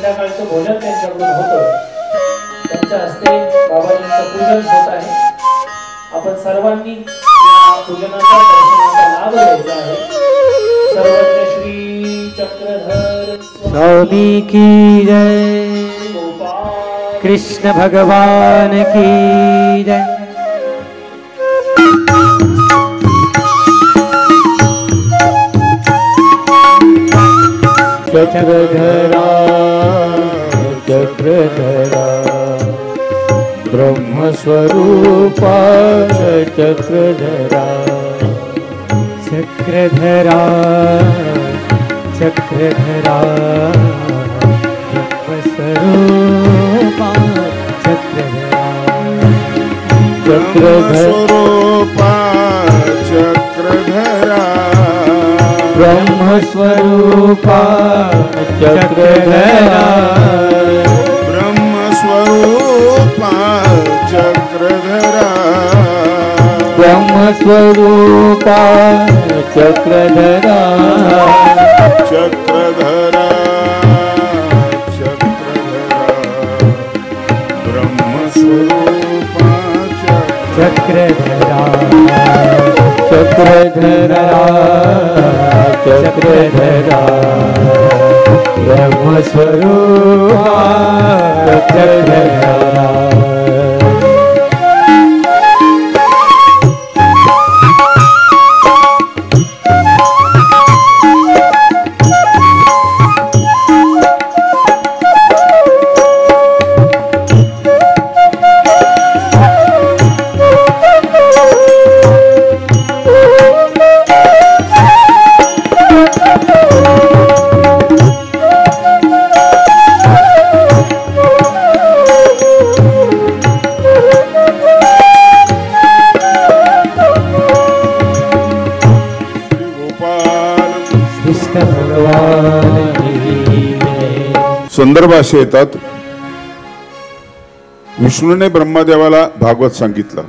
संध्याकाळचं भोजन त्यांच्याकडून होतं, त्यांच्या हस्ते बाबाजींचं पूजन होत आहे। आपण सर्वांनी या पूजनाचा दर्शनाचा लाभ घ्यायचा आहे। सर्वत्र श्री चक्रधर स्वामी की जय, कृष्ण भगवान की जय। चक्रधरा चक्रधरा ब्रह्मस्वरूपा चक्रधरा चक्रधरा चक्रधरा ब्रह्मस्वरूपा चक्रधरा ब्रह्मस्वरूपा चक्रधरा ब्रह्मस्वरूपा चक्रधरा ब्रह्मस्वरूपा चक्रधरा ब्रह्मस्वरूपा चक्रधरा चक्रधरा चक्रधरा ब्रह्मस्वरूपा चक्रधरा चक्रधरा चक्रधरा ब्रह्मस्वरूपा चक्रधरा। सुंदर भाषे येतात। विष्णूने ब्रह्मदेवाला भागवत सांगितलं,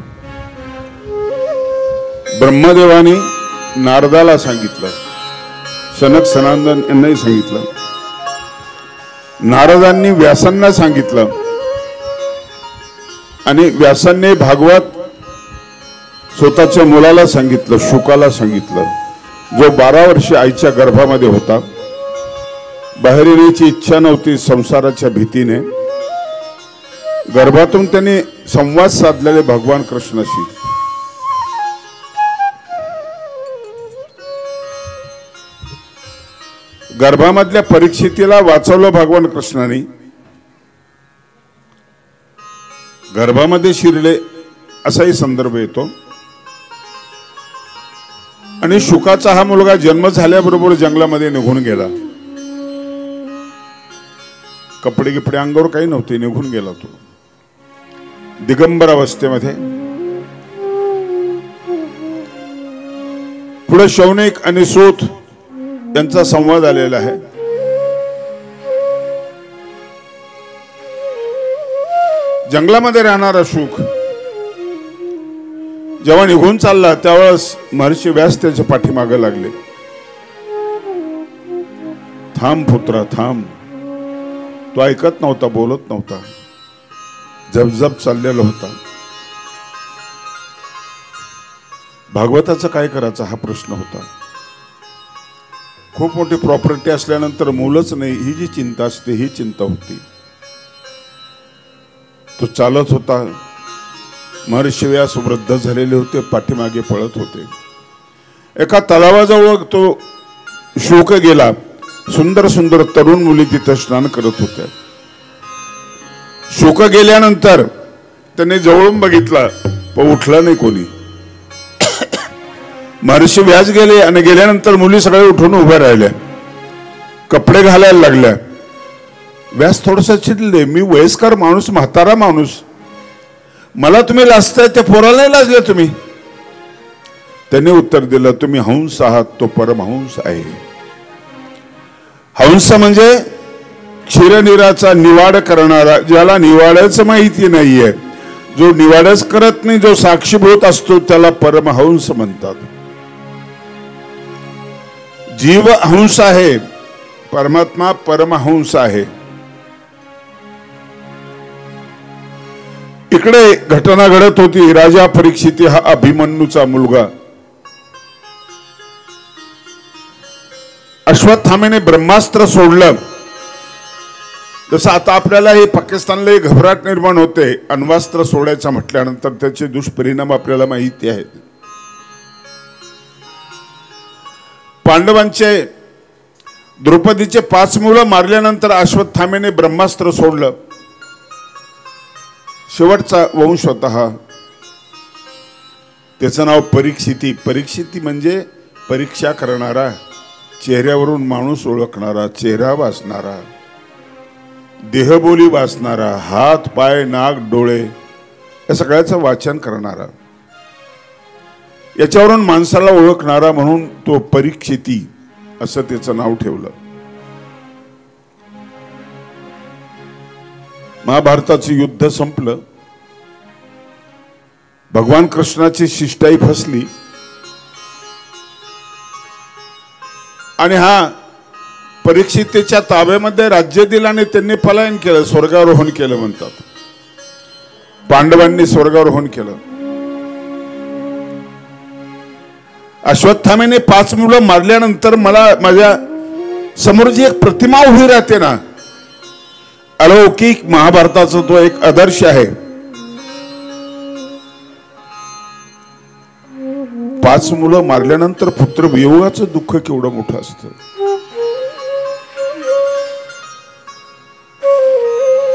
ब्रह्मदेवाने नारदाला सांगितलं, सनक सनातन यांनाही सांगितलं, नारदांनी व्यासांना सांगितलं आणि व्यासांनी भागवत स्वतःच्या मुलाला सांगितलं, शुकाला सांगितलं, जो 12 वर्षे आईच्या गर्भामध्ये होता। बाहेर येण्याची इच्छा नव्हती संसाराच्या भीतीने। गर्भातून त्यांनी संवाद साधलेले भगवान कृष्णाशी। गर्भामधल्या परीक्षितीला वाचवलं भगवान कृष्णाने। गर्भामध्ये शिरले असाही संदर्भ येतो। आणि शुकाचा हा मुलगा जन्म झाल्याबरोबर जंगलामध्ये निघून गेला। कपडे गिपडे अंगावर काही नव्हते, निघून गेला तो दिगंबर अवस्थेमध्ये। पुढे शौनिक आणि सूत यांचा संवाद आलेला आहे। जंगलामध्ये राहणारा शुक जेव्हा निघून चालला त्यावेळेस महर्षी व्यास त्याच्या पाठीमागे लागले। थांब पुत्रा थांब। तो ऐकत नव्हता, बोलत नव्हता, जपजप चाललेला होता। भागवताचं काय करायचं हा प्रश्न होता। खूप मोठी प्रॉपर्टी असल्यानंतर मुलंच नाही ही जी चिंता असते ही चिंता होती। तो चालत होता। महर्षी व्यास वृद्ध झालेले होते, पाठीमागे पळत होते। एका तलावाजवळ तो शुक गेला। सुंदर सुंदर तरुण मुली तिथे स्नान करत होत्या। शुक गेल्यानंतर त्याने जवळून बघितलं पण उठला नाही कोणी। महर्षी व्यास गेले आणि गेल्यानंतर मुली सगळे उठून उभ्या राहिल्या, कपडे घालायला लागल्या। व्यास थोडस चिडले, मी वयस्कर माणूस, म्हातारा माणूस, मला तुम्ही लाजताय, त्या पोराला नाही लाजले तुम्ही? त्याने उत्तर दिलं, तुम्ही हंस आहात, तो परमहंस आहे। हंस म्हणजे क्षीरनिराचा निवाड करणारा, ज्याला निवाडायचं माहिती नाहीये, जो निवाडच करत नाही, जो साक्षीभूत असतो त्याला परमहंस म्हणतात। जीव हंस आहे, परमात्मा परमहंस आहे। इकडे घटना घडत होती. राजा परीक्षिती हा अभिमन्यूचा मुलगा. अश्वत्थामेने ब्रह्मास्त्र सोडलं. जसं आता आपल्याला हे पाकिस्तानला एक घबराट निर्माण होते अण्वास्त्र सोडायचं म्हटल्यानंतर, त्याचे दुष्परिणाम आपल्याला माहिती आहेत. पांडवांचे द्रौपदीचे 5 मुलं मारल्यानंतर अश्वत्थामेने ब्रह्मास्त्र सोडलं. शेवटचा वंश होता हा. त्याचं नाव परीक्षिती. परीक्षिती म्हणजे परीक्षा करणारा, चेहऱ्यावरून माणूस ओळखणारा, चेहरा वाचणारा, देहबोली वाचणारा, हात पाय नाक डोळे या सगळ्याचं वाचन करणारा, याच्यावरून माणसाला ओळखणारा, म्हणून तो परीक्षिती असं त्याचं नाव ठेवलं. महाभारताचं युद्ध संपलं. भगवान कृष्णाची शिष्टाई फसली आणि हा परीक्षितीच्या ताब्यामध्ये राज्य दिलं आणि त्यांनी पलायन केलं, स्वर्गारोहण केलं म्हणतात. पांडवांनी स्वर्गारोहण केलं. अश्वत्थामेने 5 मुलं मारल्यानंतर मला माझ्या समोर जी एक प्रतिमा उभी राहते ना, अलौकिक महाभारताचा तो एक आदर्श आहे. 5 मुलं मारल्यानंतर पुत्र वियोगाचं दुःख केवढं मोठं असतं.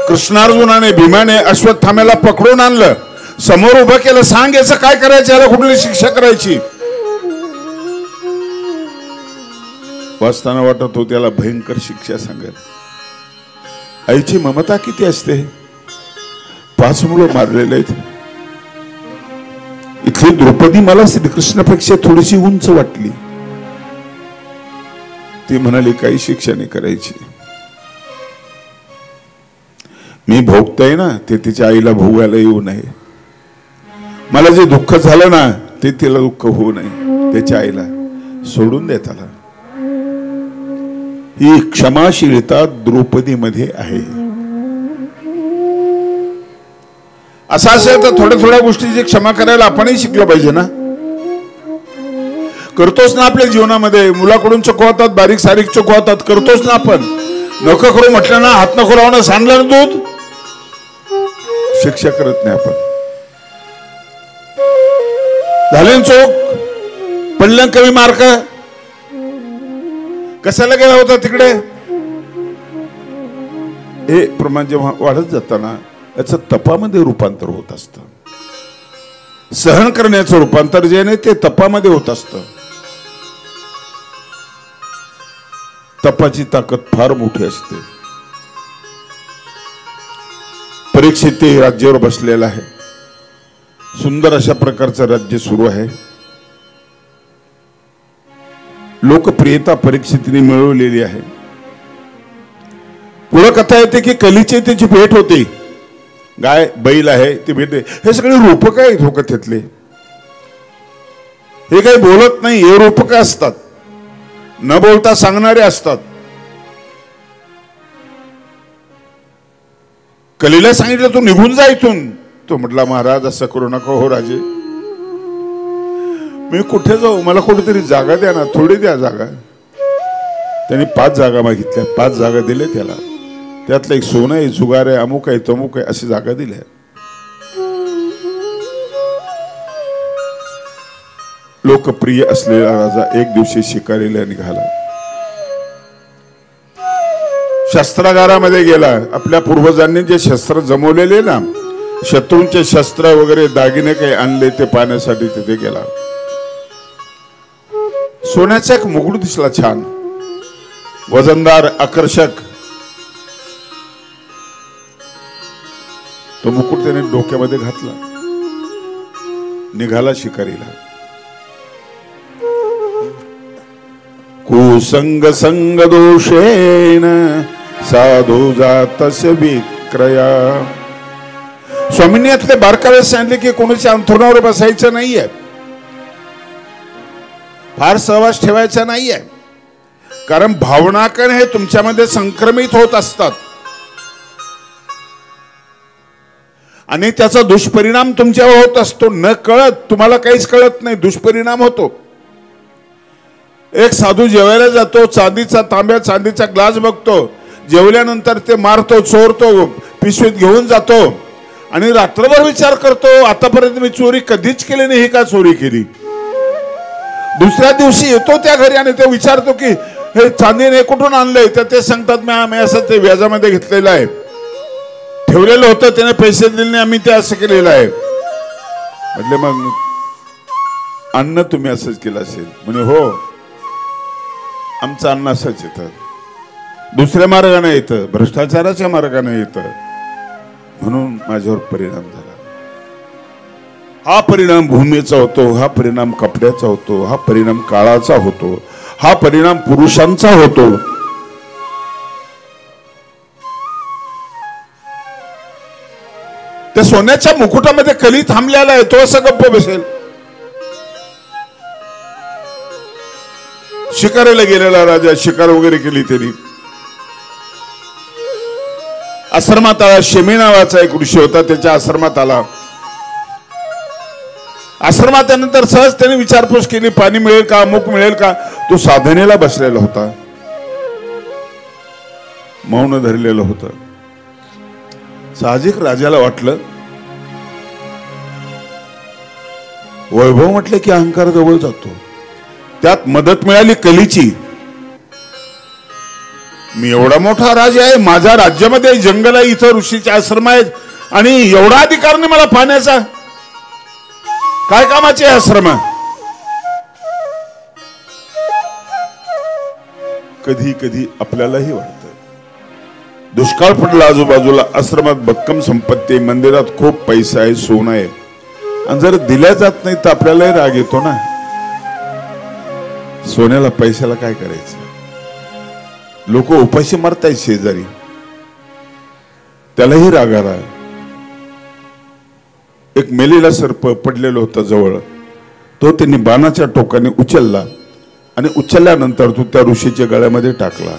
कृष्णार्जुनाने भीमाने अश्वत्थामेला पकडून आणलं, समोर उभं केलं. सांग याचं काय करायचं, याला कुठली शिक्षा करायची. वाचताना वाटत हो त्याला भयंकर शिक्षा सांगेल. आईची ममता किती असते. 5 मुलं मारलेले आहेत. इथली द्रौपदी मला श्रीकृष्णापेक्षा थोडीशी उंच वाटली. ती म्हणाली काही शिक्षा नाही करायची. मी भोगताय ना ते तिच्या आईला भोगायला येऊ नये. मला जे दुःख झालं ना ते तिला दुःख होऊ नये. त्याच्या आईला सोडून दे त्याला. ही क्षमाशीलता द्रौपदीमध्ये आहे. असं असेल तर थोड्या थोड्या गोष्टीची क्षमा करायला आपणही शिकलं पाहिजे ना. करतोच ना आपल्या जीवनामध्ये. मुलाकडून चुकवतात, बारीक सारीक चुकवतात, करतोच ना आपण. नको करू म्हटलं ना, हात नको लावणं, सांडलं ना दूध, शिक्षा करत नाही आपण. झाले चोक, पडलं कमी मार्क, कशाला गेला होता तिकडे. हे प्रमाण जेव्हा वाढत जाताना याचं तपामध्ये रूपांतर होत असतं. सहन करण्याचं रूपांतर जे नाही ते तपामध्ये होत असतं. तपाची ताकद फार मोठी असते. परीक्षित राज्यावर बसलेला आहे. सुंदर अशा प्रकारचं राज्य सुरू आहे. लोकप्रियता परीक्षितीने मिळवलेली आहे. पुढे कथा येते की कलीची त्याची भेट होती. गाय बैल आहे ती भेट. हे सगळे रूपक आहेत हो कथेतले. हे काही बोलत नाही, हे रूपक असतात, न बोलता सांगणारे असतात. कलीला सांगितलं तू निघून जा इथून. तो म्हटला महाराज असं करू नका हो राजे. मी कुठे जाऊ, मला कुठेतरी जागा द्या ना, थोडी द्या जागा. त्यांनी 5 जागा मागितल्या. 5 जागा दिल्या त्याला. त्यातलं एक सोनं आहे, जुगार आहे, अमुक आहे, तमुक आहे, अशी जागा दिल्या. लोकप्रिय असलेला राजा एक दिवशी शिकारीला निघाला. शस्त्रागारामध्ये गेला. आपल्या पूर्वजांनी जे शस्त्र जमवलेले ना, शत्रूंचे शस्त्र वगैरे दागिने काही आणले ते पाहण्यासाठी तिथे गेला. सोन्याचा एक मुकुट दिसला, छान वजनदार आकर्षक. तो मुकुट त्याने डोक्यामध्ये घातला. निघाला शिकारीला. कुसंग संग दोषेन साधू जातस्य विक्रया. स्वामींनी यातले बारकावे सांगितले की कोणाच्या अंथरुणावर बसायचं नाहीये, फार सहवास ठेवायचा नाहीये. कारण भावनाकण हे तुमच्यामध्ये संक्रमित होत असतात आणि त्याचा दुष्परिणाम तुमच्यावर होत असतो, न कळत. तुम्हाला काहीच कळत नाही, दुष्परिणाम होतो. एक साधू जेवायला जातो, चांदीचा तांब्या, चांदीचा ग्लास बघतो, जेवल्यानंतर ते मारतो, चोरतो, पिशवीत घेऊन जातो आणि रात्रभर विचार करतो, आतापर्यंत मी चोरी कधीच केली नाही, ही का चोरी केली. दुसऱ्या दिवशी येतो त्या घरी आणि ते विचारतो की हे चांदीने कुठून आणलंय. तर ते सांगतात मी असं ते व्याजामध्ये घेतलेलं आहे, ठेवलेलं होतं, त्याने पैसे दिले नाही, आम्ही ते असं केलेलं आहे. म्हटले मग अन्न तुम्ही असंच केलं असेल. म्हणे हो, आमचं अन्न असंच येतं, दुसऱ्या मार्गाने येतं, भ्रष्टाचाराच्या मार्गाने येतं, म्हणून माझ्यावर परिणाम झाला. हा परिणाम भूमीचा होतो, हा परिणाम कपड्याचा होतो, हा परिणाम काळाचा होतो, हा परिणाम पुरुषांचा होतो. त्या सोन्याच्या मुकुटामध्ये कली थांबलेला आहे, तो असं गप्प बसेल. शिकारीला गेलेला राजा, शिकार वगैरे केली त्यांनी. आश्रमात आला. शेमी नावाचा एक ऋषी होता, त्याच्या आश्रमात आला. आश्रमात त्यानंतर सहज त्याने विचारपूस केली, पाणी मिळेल का, अमुक मिळेल का. तो साधनेला बसलेला होता, मौन धरलेलं होतं. साहजिक राजाला वाटलं, वैभव म्हटलं की अहंकार जवळ जातो. त्यात मदत मिळाली कलीची. मी एवढा मोठा राजा आहे, माझ्या राज्यामध्ये जंगल आहे, इथं ऋषीचे आश्रम आहेत आणि एवढा अधिकार नाही मला पाण्याचा. काय कामाचे आश्रम. कधी कधी आपल्यालाही वाटतं, दुष्काळ पडला आजूबाजूला, आश्रमात भक्कम संपत्ती, मंदिरात खूप पैसा आहे, सोनं आहे, आणि जर दिल्या जात नाही तर आपल्यालाही राग येतो ना. सोन्याला पैशाला काय करायचं. लोक उपाशी मरतायत शेजारी, त्यालाही राग आला. एक मेलेला सर्प पडलेला होता जवळ, तो त्यांनी बाणाच्या टोकाने उचलला आणि उचलल्यानंतर तो त्या ऋषीच्या गळ्यामध्ये टाकला.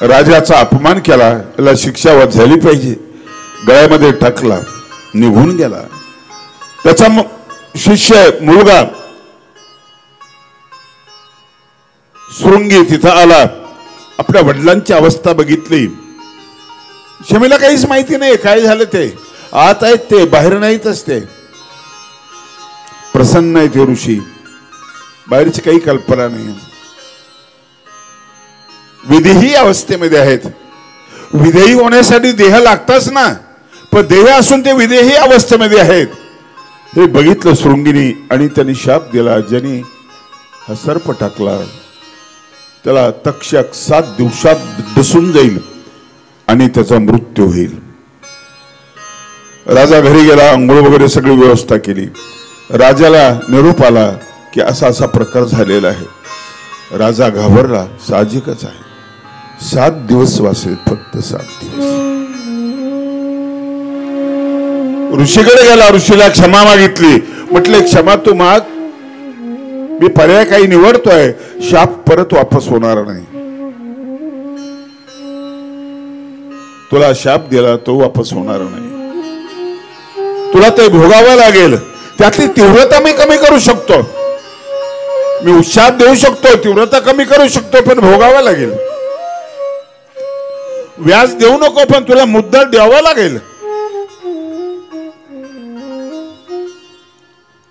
राजाचा अपमान केला, त्याला शिक्षा झाली पाहिजे, गळ्यामध्ये टाकला, निघून गेला. त्याचा शिष्य मुलगा शृंगी तिथं आला, आपल्या वडिलांची अवस्था बघितली. शमीला काहीच माहिती नाही काय झालं ते. आत आहेत ते, बाहेर नाहीतच ते. प्रसन्न आहे ते ऋषी, बाहेरची काही कल्पना नाही. विधेही अवस्थेमध्ये आहेत. विधेयी होण्यासाठी देह लागताच ना, पण देह असून ते विधेही अवस्थेमध्ये आहेत. हे बघितलं शृंगीनी आणि त्यांनी शाप दिला, ज्यांनी हा सर्प टाकला त्याला तक्षक 7 दिवसात डसून जाईल आणि त्याचा मृत्यू होईल. राजा घरी गेला, अंघोळ वगैरे सगळी व्यवस्था केली. राजाला निरोप आला की असा असा प्रकार झालेला आहे. राजा घाबरला, साहजिकच आहे. 7 दिवस वाचले, फक्त 7 दिवस. ऋषीकडे गेला, ऋषीला क्षमा मागितली. म्हटले क्षमा तू माग, मी पर्याय काही निवडतोय, शाप परत वापस होणार नाही. तुला शाप दिला तो वापस होणार नाही, तुला ते भोगावं लागेल. त्यातली तीव्रता मी कमी करू शकतो, मी शाप देऊ शकतो, तीव्रता कमी करू शकतो, पण भोगावं लागेल. व्याज देऊ नको, पण तुला मुद्दल द्यावं लागेल.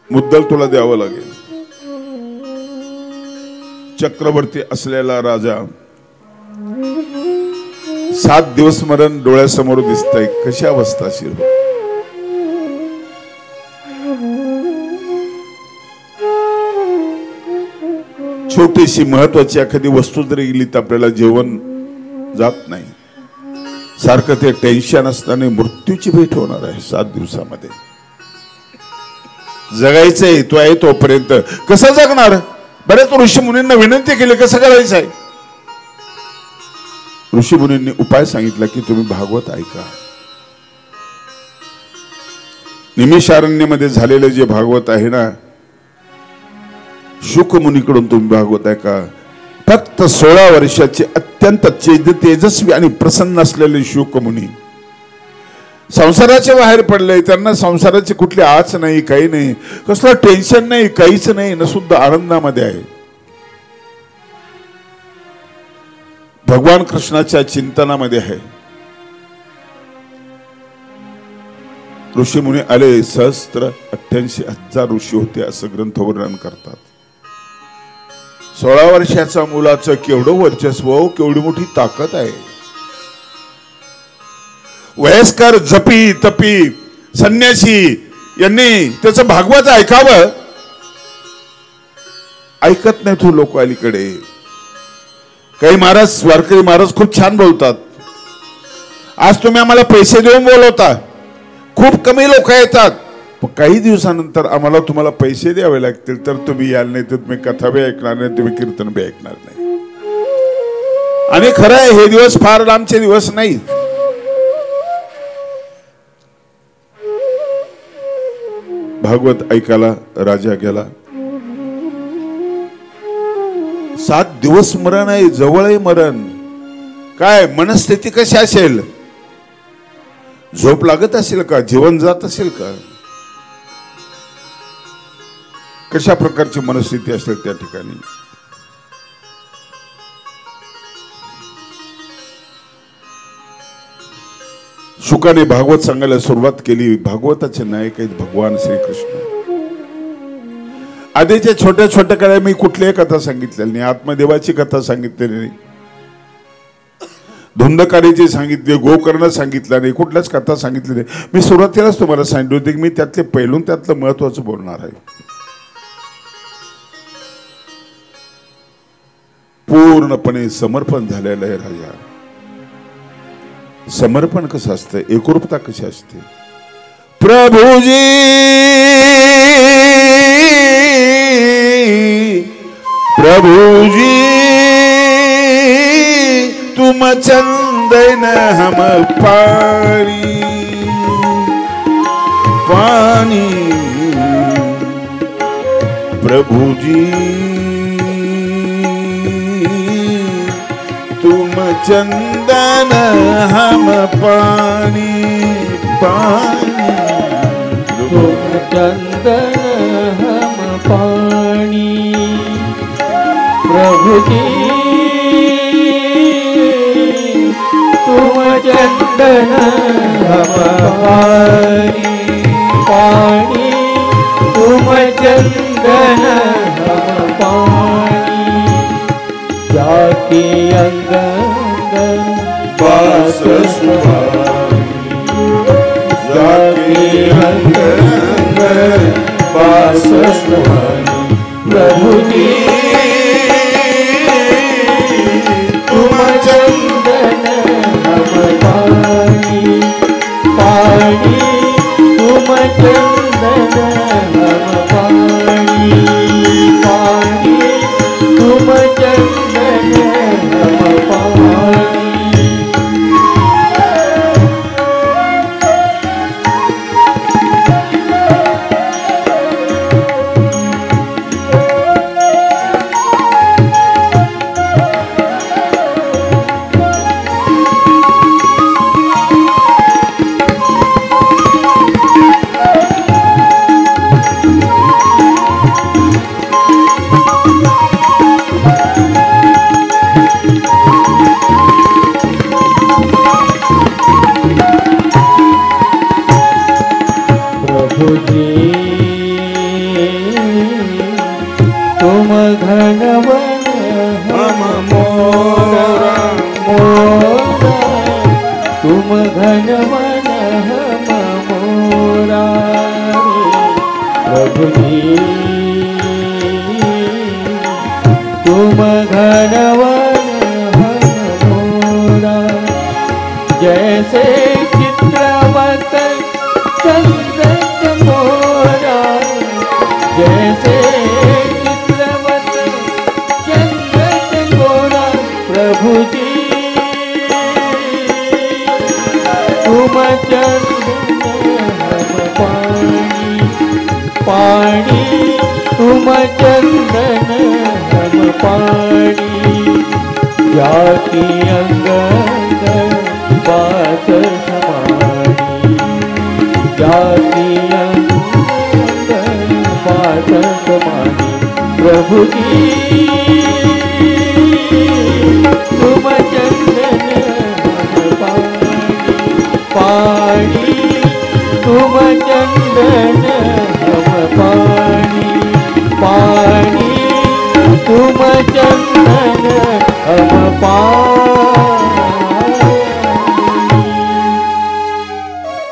मुद्दल तुला द्यावं लागेल. चक्रवर्ती असलेला राजा 7 दिवस मरण डोळ्यासमोर दिसतंय, कशी अवस्था असेल. छोटीशी महत्वाची एखादी वस्तू जरी गेली तर आपल्याला जेवण जात नाही. सारखं ते टेन्शन असताना मृत्यूची भेट होणार आहे 7 दिवसामध्ये. जगायचंय, तो आहे तोपर्यंत. कसं जगणार. बरेच ऋषी मुनींना विनंती केली, कसं करायचं आहे. ऋषी मुनींनी उपाय सांगितला की तुम्ही भागवत ऐका. निमिषारण्यमध्ये झालेलं जे भागवत आहे ना, शुक मुनीकडून तुम्ही भागवत ऐका. फक्त 16 वर्षाचे अत्यंत तेजस्वी आणि प्रसन्न असलेले शुक मुनी संसाराच्या बाहेर पडले, त्यांना संसाराची कुठली आच नाही, काही नाही, कसलं टेन्शन नाही, काहीच नाही, न सुद्धा आनंदामध्ये आहे. भगवान कृष्णाच्या चिंतनामध्ये आहे. ऋषी मुनी आले, 88,000 ऋषी होते असं ग्रंथ वर्णन करतात. 16 वर्षाच्या मुलाचं केवढं वर्चस्व, केवढी मोठी ताकद आहे. वयस्कर जपी तपी संन्यासी यांनी त्याचं भागवत ऐकावं, ऐकत नाही तू लोक अलीकडे. काही महाराज, वारकरी महाराज खूप छान बोलतात. आज तुम्ही आम्हाला पैसे देऊन बोलवता, खूप कमी लोक येतात, पण काही दिवसानंतर आम्हाला तुम्हाला पैसे द्यावे लागतील, तर तुम्ही याल, नाही तर तुम्ही कथा बी ऐकणार नाही, तुम्ही कीर्तन बी ऐकणार नाही. आणि खरं आहे, हे दिवस फार लांबचे दिवस नाही. भागवत ऐकायला राजा गेला. 7 दिवस मरण आहे, जवळ आहे मरण. काय मनस्थिती कशी असेल? झोप लागत असेल का? जीवन जात असेल का? कशा प्रकारची मनस्थिती असेल त्या ठिकाणी? शुकाने भागवत सांगायला सुरुवात केली. भागवताचे नायक आहेत भगवान श्रीकृष्ण. आधीच्या छोट्या छोट्या काळात मी कुठलीही कथा सांगितलेली नाही, आत्मदेवाची कथा सांगितलेली नाही, धुंदकारीची सांगितली, गोकर्ण सांगितलं नाही, कुठल्याच कथा सांगितली नाही. मी सुरुवातीलाच तुम्हाला सांगितलं होते की मी त्यातले पैलून त्यातलं महत्वाचं बोलणार आहे. पूर्णपणे समर्पण झालेलं आहे राजा. समर्पण कसं असतं, एकरूपता कशी असते? प्रभुजी प्रभुजी तुम चंदन हम पानी पानी, प्रभुजी तुम चंदन हम पानी पानी, तुम चंदन हम पानी, प्रभु जी तुम चंदन हम पानी पानी, तुम चंदन हम पानी, जाके अंग बास सुहानी, जाके अंग बास सुहानी, प्रभु जी तुम चंदन हम पानी पानी, तुम चंदन हम पानी पानी, तुम चंदन हम पानी. तुम घनवन हम मोरा मोरा, तुम घनवन हम मोरा, प्रभु जी तुम घनवन हम मोरा, जैसे चित्रवत चंदन मोरा, जैसे चित्रवत चंदन मोरा, प्रभु जी तुम चंदन हम पानी पानी, तुम चंदन हम पानी, जाति अंग बात समानी, प्रभुजी तुम चंदन पाणी तुम चंदन हम पाणी तुम चंदन हम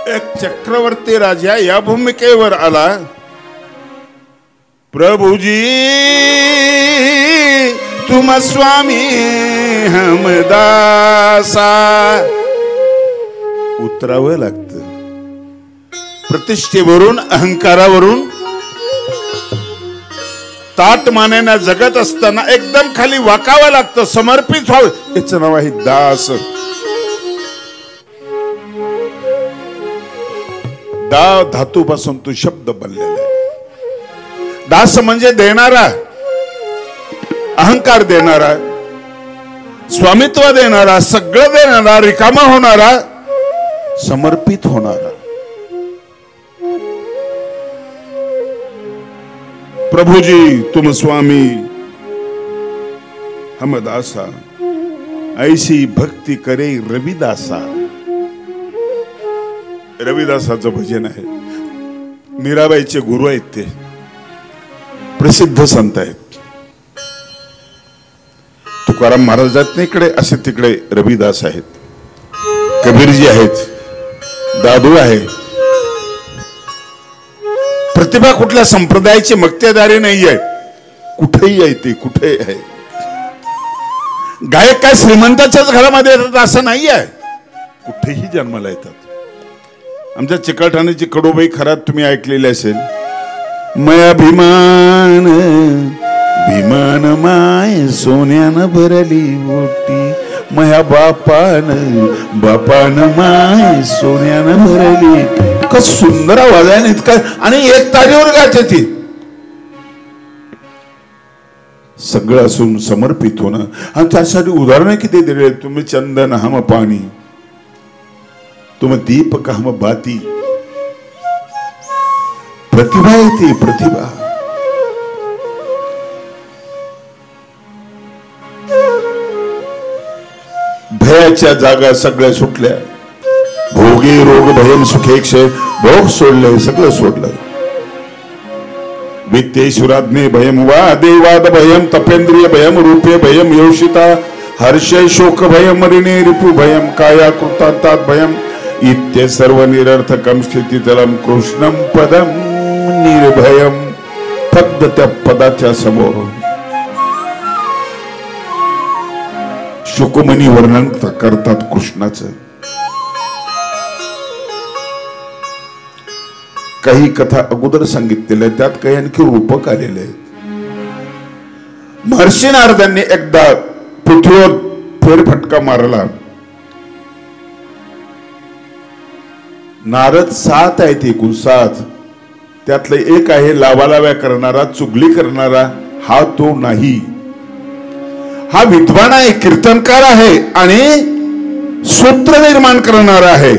एक चक्रवर्ती राजा या भूमिकेवर आला. प्रभुजी तुम स्वामी हम दासा. उतरावं लागतं. प्रतिष्ठेवरून अहंकारावरून ताट मानेना जगत असताना एकदम खाली वाकावं लागतं. समर्पित व्हावं. याचं नाव आहे दास. दा धातूपासून तो शब्द बनलेला आहे. दास म्हणजे देणारा, अहंकार देणारा, स्वामित्व देणारा, सगळं देणारा, रिकामा होणारा, समर्पित होणारा. प्रभुजी तुम स्वामी हम दासा ऐसी भक्ती करे रविदासा. रविदासाचं भजन आहे. मीराबाईचे गुरु आहेत. ते प्रसिद्ध संत आहेत. तुकाराम महाराज आहेत ना इकडे, असे तिकडे रविदास आहेत. कबीरजी आहेत. दादू आहे. प्रतिभा कुठल्या संप्रदायाची मक्तेदारी नाही आहे. कुठेही आहे ते, कुठे आहे. गायक काय श्रीमंताच्याच घरामध्ये येतात असं नाही आहे. कुठेही जन्माला येतात. आमच्या चिकलठाण्याची कडोबाई खरात तुम्ही ऐकलेली असेल. मया भीमान भीमान माय सोन्यानं भरली ओटी. मया बापान माय सोन्यानं भरली. का सुंदर आवाज आहे. इतका आणि एक तारीवर गायचे ती. सगळं असून समर्पित होणं. आणि त्यासाठी उदाहरण किती दिले. तुम्ही चंदन हम पाणी तुम दीपक हम बाती. प्रतिभा आहे ती प्रतिभा. भयाच्या जागा सगळ्या सुटल्या. भोगी रोग भयम सुखेक्षय भोग सोडले, सगळं सोडलं. वित्तेश्वराज्ञे भयम वा देवाद भयम तपेंद्रिय भयम रूपे भयम योषिता हर्षय शोक भयम रिणे रिपु भयम काया कृतांतात भयम इत्य सर्व निरर्थकम स्थितितलम कृष्णम पदम निर्भयम. फक्त त्या पदाच्या समोर शुकमनी वर्णन करतात कृष्णाचं. काही कथा अगोदर सांगितलेल्या त्यात काही आणखी रूपक आलेले आहेत. महर्षी नारदांनी एकदा पृथ्वीवर फेरफटका मारला. नारद 7 आहेत एकूण 7. त्यातलं एक आहे लावालाव्या करणारा, चुगली करणारा. हा तो नाही. हा विद्वान आहे, कीर्तनकार आहे आणि सूत्र निर्माण करणारा आहे.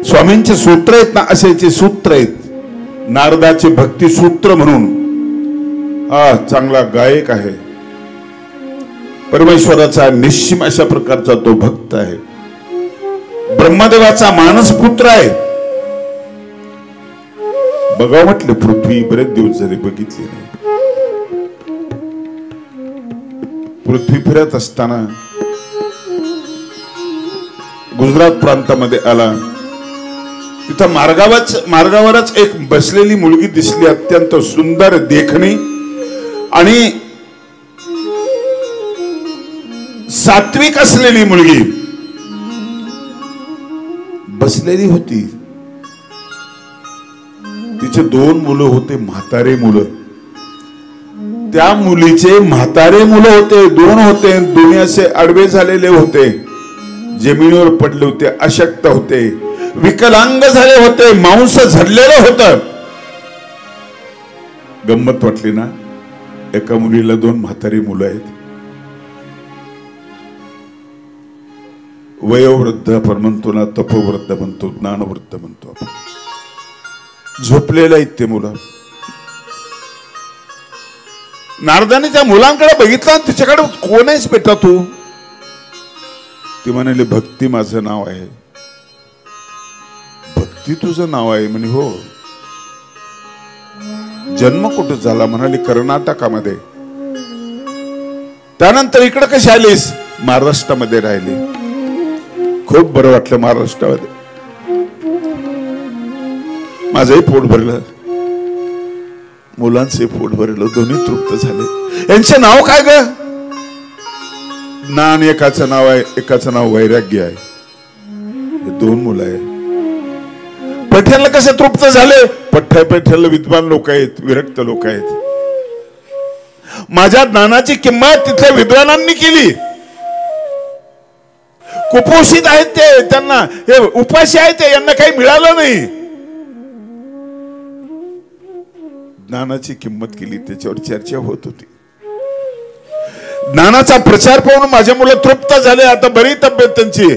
स्वामींचे सूत्र आहेत ना, असेचे सूत्र आहेत. नारदाचे भक्ती सूत्र म्हणून हा चांगला गायक आहे. परमेश्वराचा निश्चिम अशा प्रकारचा तो भक्त आहे. ब्रह्मदेवाचा मानसपुत्र आहे. बघा म्हटलं पृथ्वी बरेच दिवस झाले बघितली नाही. पृथ्वी फिरत असताना गुजरात प्रांतामध्ये आला. तिथं मार्गावरच एक बसलेली मुलगी दिसली. अत्यंत सुंदर देखणी आणि सात्विक असलेली मुलगी बसलेली होती. तिचे 2 मुलं होते, म्हातारे मुलं. त्या मुलीचे म्हातारे मुलं होते, 2 होते. दुनियाचे आडवे झालेले होते, जमिनीवर पडले होते, अशक्त होते, विकलांग झाले होते, मांस झडलेलं होतं. गंमत वाटली ना. एका मुलीला 2 म्हातारी मुलं आहेत. वयोवृद्ध आपण म्हणतो ना, तपोवृद्ध म्हणतो, ज्ञानवृद्ध म्हणतो आपण. झोपलेलं आहेत ते मुलं. नारदाने त्या मुलांकडे बघितलं आणि तिच्याकडे कोण आहेस बेटा तू? ती म्हणाली भक्ती माझं नाव आहे. भक्ती तुझं नाव आहे म्हणे. हो. जन्म कुठं झाला? म्हणाली कर्नाटकामध्ये. त्यानंतर इकडे कशी आलीस? महाराष्ट्रामध्ये राहिली. खूप बरं वाटलं महाराष्ट्रामध्ये. माझंही पोट भरलं, मुलांचे पोट भरलं, दोन्ही तृप्त झाले. यांचे नाव काय ग? ज्ञान एकाचं नाव आहे, एकाचं नाव वैराग्य आहे. हे दोन मुलं आहे. पैठणला कसे तृप्त झाले? पैठणला विद्वान लोक आहेत, विरक्त लोक आहेत. माझ्या ज्ञानाची किंमत तिथल्या विद्वानांनी केली. कुपोषित आहेत ते, त्यांना हे उपाशी आहेत ते, यांना काही मिळालं नाही. ज्ञानाची किंमत केली, त्याच्यावर चर्चा होत होती. ज्ञानाचा प्रचार पाहून माझे मुलं तृप्त झाले. आता बरी तब्येत त्यांची.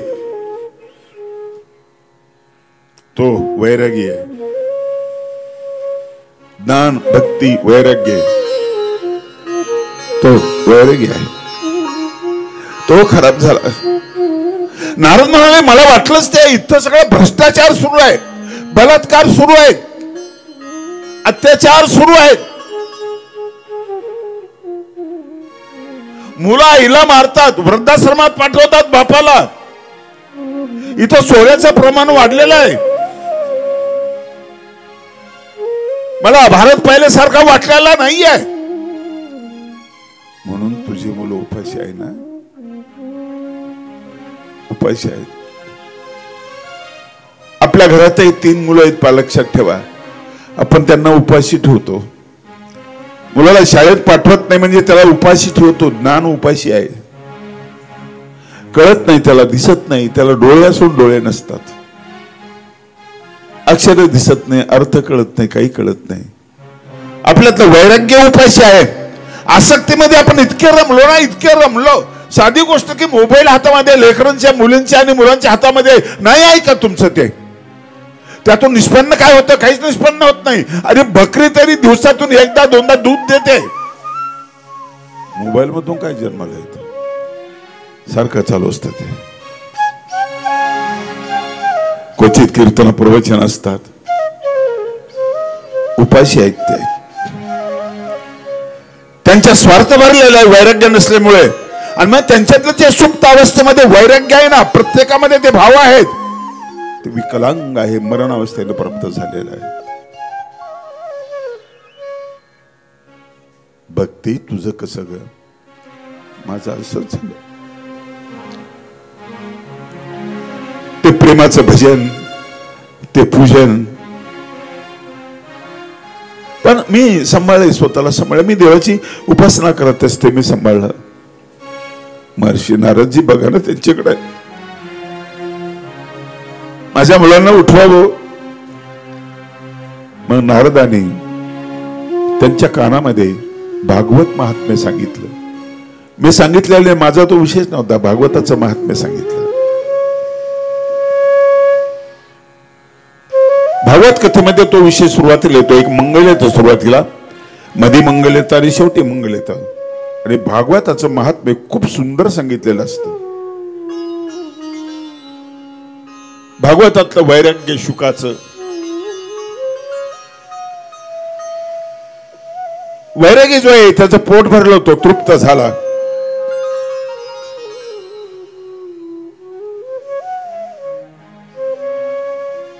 तो वैरागी आहे. ज्ञान, भक्ती, वैराग्य, तो वैरागी आहे. तो खराब झाला. नारद म्हणाले मला वाटलंच ते इथं सगळं भ्रष्टाचार सुरू आहे, बलात्कार सुरू आहे, अत्याचार सुरू आहेत. मुलं आईला मारतात, वृद्धाश्रमात पाठवतात बापाला. इथं चोऱ्याचं प्रमाण वाढलेलं आहे. मला भारत पहिल्यासारखा वाटलेला नाहीये. म्हणून तुझी मुलं उपाशी आहे ना? उपाशी आहेत. आपल्या घरातही 3 मुलं आहेत पा, लक्षात ठेवा. आपण त्यांना उपाशी ठेवतो. मुलाला शाळेत पाठवत नाही म्हणजे त्याला उपाशी ठेवतो. ज्ञान उपाशी आहे. कळत नाही त्याला, दिसत नाही त्याला. डोळे असून डोळे नसतात, अक्षर दिसत नाही, अर्थ कळत नाही, काही कळत नाही. आपल्यातलं वैराग्य उपाशी आहे. आसक्तीमध्ये आपण इतके रमलो ना, इतके रमलो. साधी गोष्ट की मोबाईल हातामध्ये, लेकरांच्या, मुलींच्या आणि मुलांच्या हातामध्ये नाही आहे का तुमचं? ते त्यातून निष्पन्न काय होतं? काहीच निष्पन्न होत नाही. अरे बकरी तरी दिवसातून एकदा दोनदा दूध देते. मोबाईल मधून काय जन्माला येतं? सारखं चालू असतं ते. क्वचित कीर्तन प्रवचन असतात. उपाशी आहेत ते. त्यांच्या स्वार्थ भरलेला आहे वैराग्य नसल्यामुळे. आणि मग त्यांच्यातलं जे सुप्त अवस्थेमध्ये वैराग्य आहे ना, प्रत्येकामध्ये ते भाव आहेत, ते विकलांग आहे, मरण अवस्थेला प्राप्त झालेलं आहे. भक्ती तुझं कसं ग? माझं असंच झालं. ते प्रेमाचं भजन, ते पूजन. पण मी सांभाळले, स्वतःला सांभाळले. मी देवाची उपासना करत असते, मी सांभाळलं. महर्षी नारदजी बघा ना त्यांच्याकडे. माझ्या मुलांना उठवावं. मग नारदाने त्यांच्या कानामध्ये भागवत महात्म्य सांगितलं. मी सांगितलेले माझा तो विशेष नव्हता, भागवताचं महात्म्य सांगितलं. भागवत कथेमध्ये तो विषय सुरुवातीला येतो. एक मंगल येतं सुरुवातीला, मध्ये मंगल येतं आणि शेवटी मंगल येतं. आणि भागवताचं महात्म्य खूप सुंदर सांगितलेलं असतं. भागवतातलं वैराग्य शुकाचं. वैराग्य जो आहे त्याचं पोट भरलं होतं, तृप्त झाला.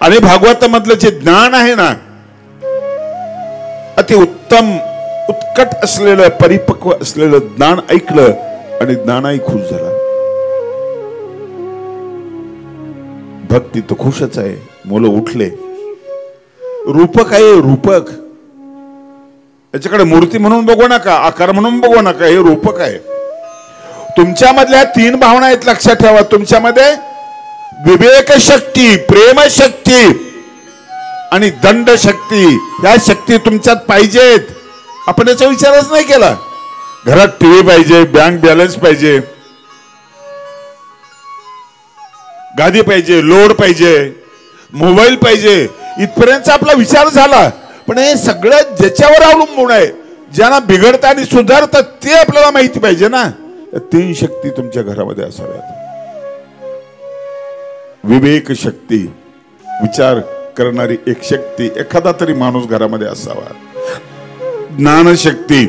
आणि भागवतामधलं जे ज्ञान आहे ना, अति उत्तम, उत्कट असलेलं, परिपक्व असलेलं ज्ञान ऐकलं आणि ज्ञानाही खुश झाला. भक्ती तो खुशच आहे. मुलं उठले. रूपक आहे, रूपक. याच्याकडे मूर्ती म्हणून बघू नका, आकार म्हणून बघू नका. हे रूपक आहे. तुमच्यामधल्या 3 भावना आहेत, लक्षात ठेवा. तुमच्यामध्ये विवेक शक्ती, प्रेम शक्ती आणि दंड शक्ती. या शक्ती तुमच्यात पाहिजेत. आपण याचा विचारच नाही केला. घरात टीव्ही पाहिजे, बँक बॅलन्स पाहिजे, गादी पाहिजे, लोड पाहिजे, मोबाईल पाहिजे, इथपर्यंत आपला विचार झाला. पण हे सगळं ज्याच्यावर अवलंबून आहे ज्यांना बिघडतं आणि सुधारतं ते आपल्याला माहिती पाहिजे ना. 3 शक्ती तुमच्या घरामध्ये असाव्यात. विवेक शक्ती, विचार करणारी एक शक्ती, एखादा तरी माणूस घरामध्ये असावा. ज्ञान शक्ती,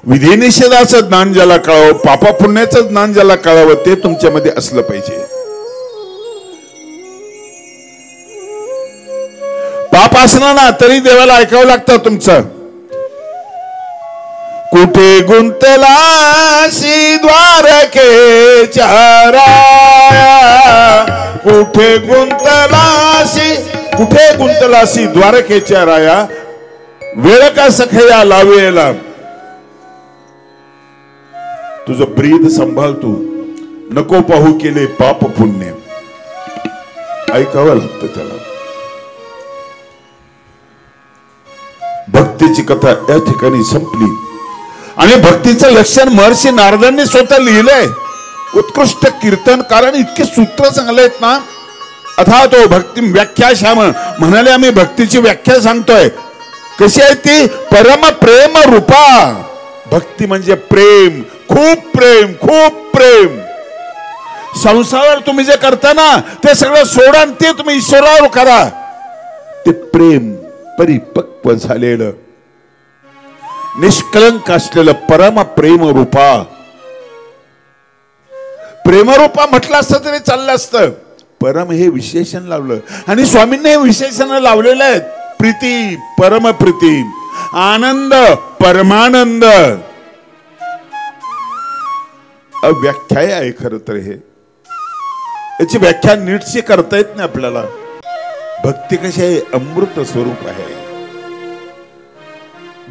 विधी निषेधाचं ज्ञान ज्याला कळावं, पापा पुण्याचं ज्ञान ज्याला कळावं ते तुमच्यामध्ये असलं पाहिजे. पाप असलं ना तरी देवाला ऐकावं लागतं तुमचं. कुठे गुंतलासी द्वारकेच्या राया, कुठे गुंतलासी द्वारकेच्या राया, वेळ का सखया लावेला. तुझं ब्रीद सांभाळ तू, नको पाहू केले पाप पुण्य. ऐकावं लागतं त्याला. भक्तीची कथा या ठिकाणी संपली आणि भक्तीचं लक्षण महर्षी नारदांनी स्वतः लिहिलंय. उत्कृष्ट कीर्तन, कारण इतके सूत्र चांगले आहेत ना. अथा तो भक्ती व्याख्या श्याम म्हणाले, आम्ही भक्तीची व्याख्या सांगतोय. कशी आहे ती? परम प्रेम रूपा. भक्ती म्हणजे प्रेम, खूप प्रेम, खूप प्रेम. संसारावर तुम्ही जे करता ना ते सगळं सोडा आणि ते तुम्ही ईश्वरावर करा. ते प्रेम परिपक्व झालेलं, निष्कलंक असलेलं परम प्रेम रूपा. प्रेमरूपा म्हटलं असतं तरी चाललं असतं. परम हे विशेषण लावलं आणि स्वामींनी हे विशेषण लावलेलं आहे. प्रीती, परम प्रीती, आनंद, परमानंद. व्याख्या आहे खरं तर. हे याची व्याख्या नीटशी करता येत नाही आपल्याला. भक्ती कशी आहे? अमृत स्वरूप आहे.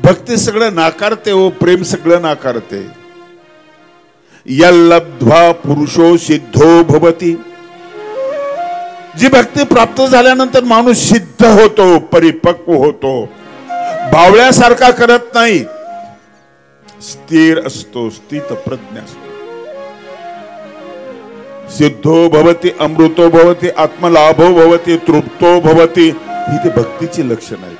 भक्ती सगळं नाकारते हो, प्रेम सगळं नाकारते. यल्लब्ध्वा पुरुषो सिद्धो भवति. जी भक्ती प्राप्त झाल्यानंतर माणूस सिद्ध होतो, परिपक्व होतो. बावळ्यासारखा करत नाही, स्थिर असतो, स्थित प्रज्ञ असतो. सिद्धो भवति, अमृतो भवति, आत्मलाभो भवति, तृप्तो भवति. ही ते भक्तीची लक्षण आहेत.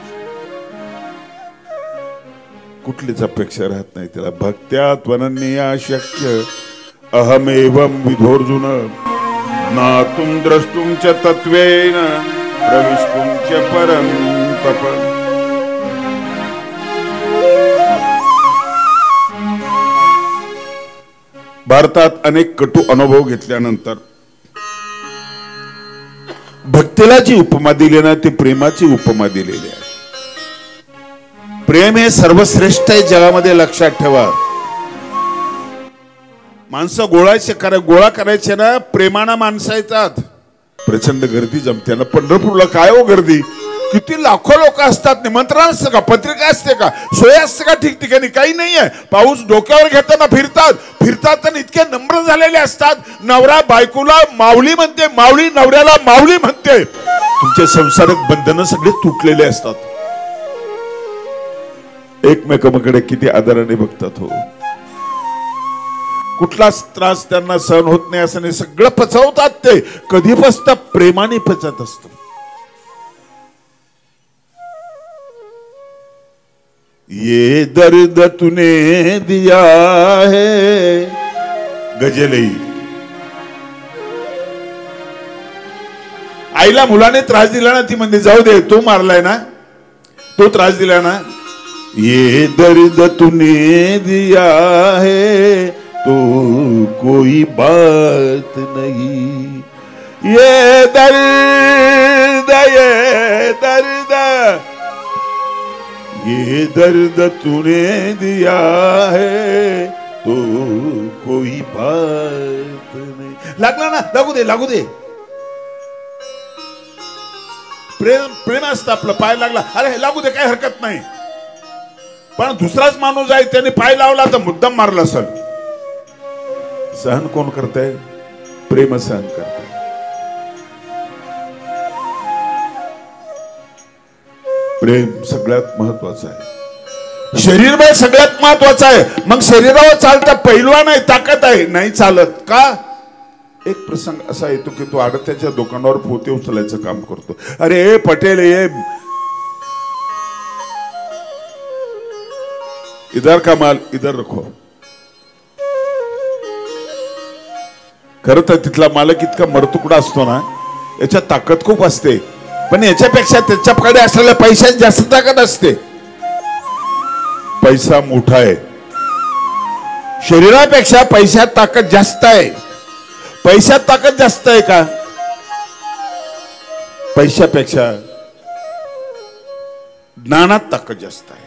कुठलीच अपेक्षा राहत नाही त्याला. भक्त्या त्वनन्या शक्य अहमेवं विधोर्जुन, नातुं द्रष्टुं च तत्वेन प्रविष्टुं च परं तप. भारतात अनेक कटू अनुभव घेतल्यानंतर भक्तीला जी उपमा दिली ना ती प्रेमाची उपमा दिलेली आहे. प्रेम हे सर्वश्रेष्ठ आहे जगामध्ये, लक्षात ठेवा. माणसं गोळा करायचे ना, प्रेमाना माणसं येतात. प्रचंड गर्दी जमते ना पंढरपूरला. काय हो गर्दी, किती लाखो लोक असतात. निमंत्रण असतं का? पत्रिका असते का? सोय असते का? ठिकठिकाणी काही नाहीये. पाऊस डोक्यावर घेताना फिरतात आणि इतके नम्र झालेले असतात. नवरा बायकोला माऊली म्हणते, माऊली नवऱ्याला माऊली म्हणते. तुमचे संसारिक बंधन सगळे तुटलेले असतात. एकमेकांकडे किती आदराने बघतात हो. कुठलाच त्रास त्यांना सहन होत नाही असं नाही. सगळं पचवतात ते. कधी पचतं? प्रेमाने पचत असत. ये दर्द तूने दिया है गजलई. आईला मुलाने त्रास दिला ना, ती म्हणते जाऊ दे, तो मारलाय ना, तो त्रास दिला ना. ये दर्द तूने दिया है तो कोई बात नहीं. ये दर्द, ये दर्द, ये दर्द तूने दिया है तो कोई बात नहीं. लागला ना, लागू दे, लागू दे. प्रेम असतं आपलं. पाय लागला, अरे लागू दे, काही हरकत नाही. पण दुसराच माणूस आहे, त्याने पाय लावला तर मुद्दाम मारला असेल. सहन कोण करतंय? प्रेम सहन करतंय. प्रेम सगळ्यात महत्वाचं आहे. शरीर सगळ्यात महत्वाचं आहे. मग शरीरावर चालता पैलवान आहे, ताकद आहे, नाही चालत का? एक प्रसंग असा येतो की तो आडत्याच्या दुकानावर पोते उचलायचं काम करतो. अरे पटेल, ये इधर का माल इधर रखो. खरं तर तिथला मालक इतका मरतुकडा असतो ना, याच्यात ताकद खूप असते, पण याच्यापेक्षा त्याच्याकडे असलेल्या पैशात जास्त ताकद असते. पैसा मोठा आहे, शरीरापेक्षा पैशात ताकद जास्त आहे. पैशात ताकद जास्त आहे का? पैशापेक्षा ज्ञानात ताकद जास्त आहे.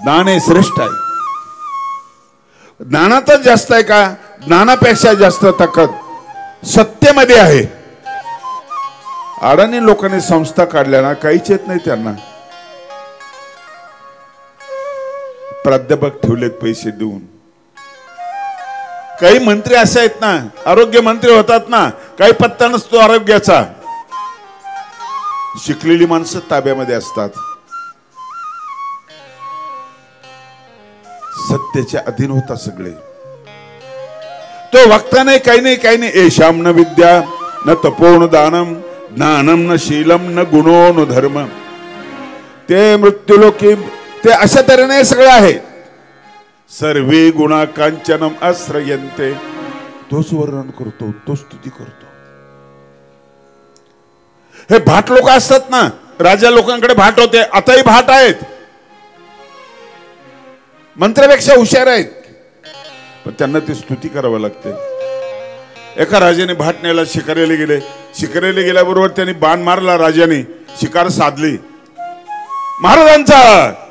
ज्ञान हे श्रेष्ठ आहे. ज्ञानातच जास्त आहे का? ज्ञानापेक्षा जास्त ताकद सत्तेमध्ये आहे. अडाणी लोकांनी संस्था काढल्या ना, काहीच येत नाही त्यांना. प्राध्यापक ठेवलेत पैसे देऊन. काही मंत्री असे आहेत ना, आरोग्य मंत्री होतात ना, काही पत्ता नसतो आरोग्याचा. शिकलेली माणसं ताब्यामध्ये असतात. सत्तेच्या अधीन होतात सगळे. तो वक्ता नाही, काही नाही, काही नाही. एशाम न विद्या न तपो न दानम ज्ञानम न शीलम न गुणो न धर्म. ते मृत्यूलोकी ते अशा तऱ्हेने सगळं आहे. सर्वे गुणा कांचनम आश्रयन्ते. तोच वर्णन करतो, तो स्तुती करतो. हे भाट लोक असतात ना, राजा लोकांकडे भाट होते, आताही भाट आहेत, मंत्र्यापेक्षा हुशार आहेत, पण त्यांना ती स्तुती करावी लागते. एका राजाने भाट न्यायला शिकारीला गेले. शिकारीला गेल्याबरोबर त्यांनी बाण मारला. राजाने शिकार साधली. महाराजांचा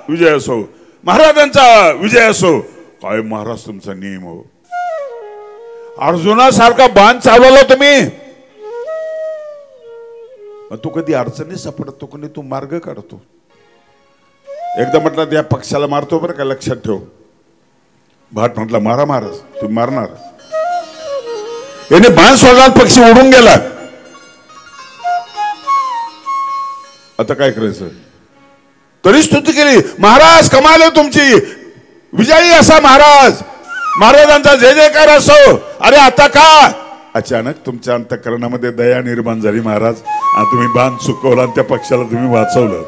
विजय असो, महाराजांचा विजय असो. काय महाराज तुमचा नियम हो, अर्जुनासारखा बाण चालवला तुम्ही. तू कधी अडचणी सापडतो, कोणी तू मार्ग काढतो. एकदा म्हटलं या पक्षाला मारतो बरं का, लक्षात ठेव. भाट म्हटला मारा महाराज, तू मारणार. याने बाण सोडला, पक्षी उडून गेला. आता काय करायचं? तरी स्तुती केली. महाराज कमाल आहे तुमची, विजयी असा महाराज, महाराजांचा जय जयकार असो. अरे आता का? अचानक तुमच्या अंतःकरणामध्ये दया निर्माण झाली महाराज, आणि तुम्ही बाण चुकवला आणि त्या पक्षाला तुम्ही वाचवलं.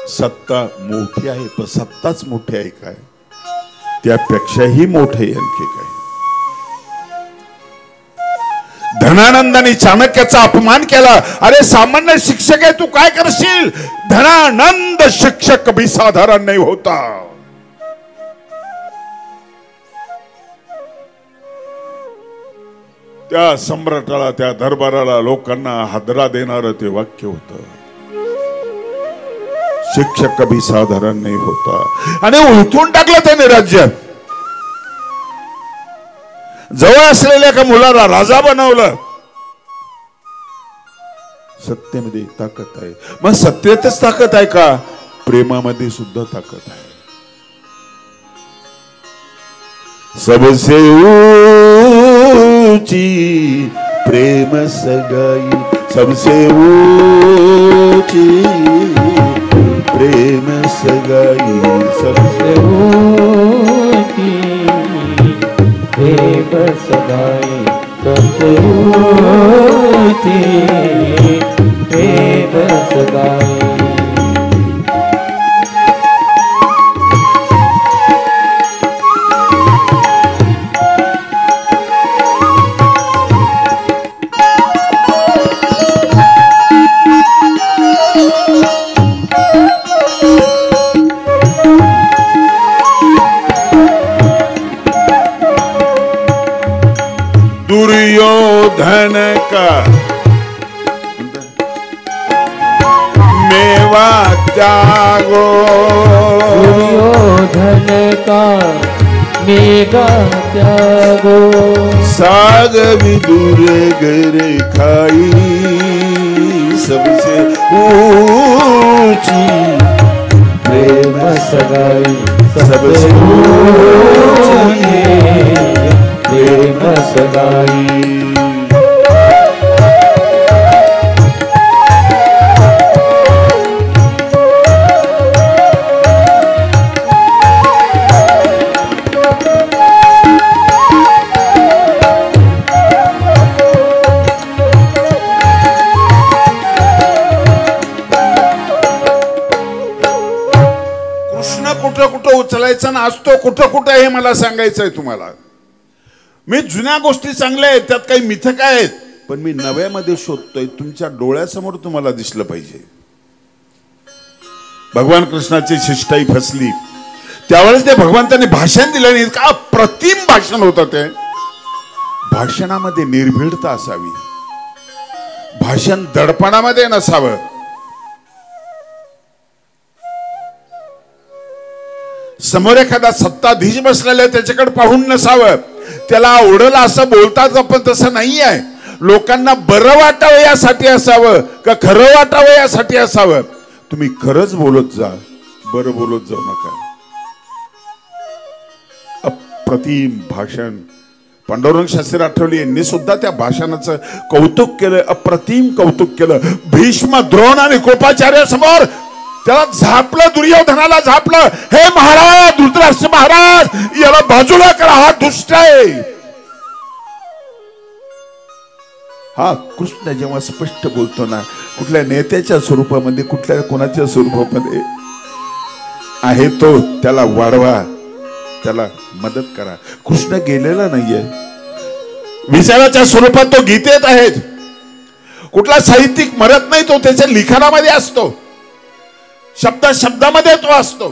सत्ता मोठी आहे, पण सत्ताच मोठी आहे काय? त्यापेक्षाही मोठे आणखी काय? धनानंदाने चाणक्याचा अपमान केला. अरे सामान्य शिक्षक आहे, तू काय करशील? धनानंद शिक्षक कभी साधारण नहीं होता. त्या सम्राटाला, त्या दरबाराला, लोकांना हादरा देणारं ते वाक्य होतं. शिक्षक कभी साधारण नहीं होता. आणि उलटून टाकलं त्याने राज्य. जवळ असलेल्या एका मुलाला राजा बनवलं. सत्तेमध्ये ताकद आहे. मग सत्तेतच ताकद आहे का? प्रेमामध्ये सुद्धा ताकद आहे. सबसे ऊंची प्रेम सगाई, सबसे ऊंची प्रेम सगाई, सबसे ऊंची प्रेम सगाई, सबसे ऊंची प्रेम सगाई. दुर्योधन का मेवा त्यागो, दुर्योधन का मेवा त्यागो, साग विदुर घर खाई, सबसे ऊंची प्रेम सगाई, सबसे ऊंची प्रेम सगाई. कृष्ण कुठं कुठं उचलायचा ना असतो कुठं कुठं हे मला सांगायचंय तुम्हाला. मी जुन्या गोष्टी चांगल्या आहेत, त्यात काही मिथक आहेत, पण मी नव्यामध्ये शोधतोय. तुमच्या डोळ्यासमोर तुम्हाला दिसलं पाहिजे. भगवान कृष्णाची शिष्टाई फसली त्यावेळेस ते भगवंतांनी भाषण दिलं नाही का. अप्रतिम भाषण होतं ते. भाषणामध्ये निर्भीडता असावी, भाषण दडपणामध्ये नसावं. समोर एखादा सत्ताधीश बसलेला आहे त्याच्याकडे पाहून नसावं. त्याला आवडलं असं बोलतात पण तसं नाही आहे. लोकांना बरं वाटावं यासाठी असावं का खरं वाटावं यासाठी असावं. तुम्ही खरंच बोलत जा, बरं बोलत जाऊ नका. अप्रतिम भाषण. पांडुरंग शास्त्री आठवले यांनी सुद्धा त्या भाषणाचं कौतुक केलं, अप्रतिम कौतुक केलं. भीष्म, द्रोण आणि कृपाचार्य समोर त्याला झापलं, दुर्योधनाला झापलं. हे महाराज, धृतराष्ट्र महाराज, याला बाजूला करा, हा दुष्ट आहे. हा कृष्ण जेव्हा स्पष्ट बोलतो ना, कुठल्या नेत्याच्या स्वरूपामध्ये, कुठल्या कोणाच्या स्वरूपामध्ये आहे तो, त्याला वाढवा, त्याला मदत करा. कृष्ण गेलेला नाहीये, विचाराच्या स्वरूपात तो गीतेत आहे. कुठला साहित्यिक मरत नाही, तो त्याच्या लिखाणामध्ये असतो, शब्दामध्ये तो असतो.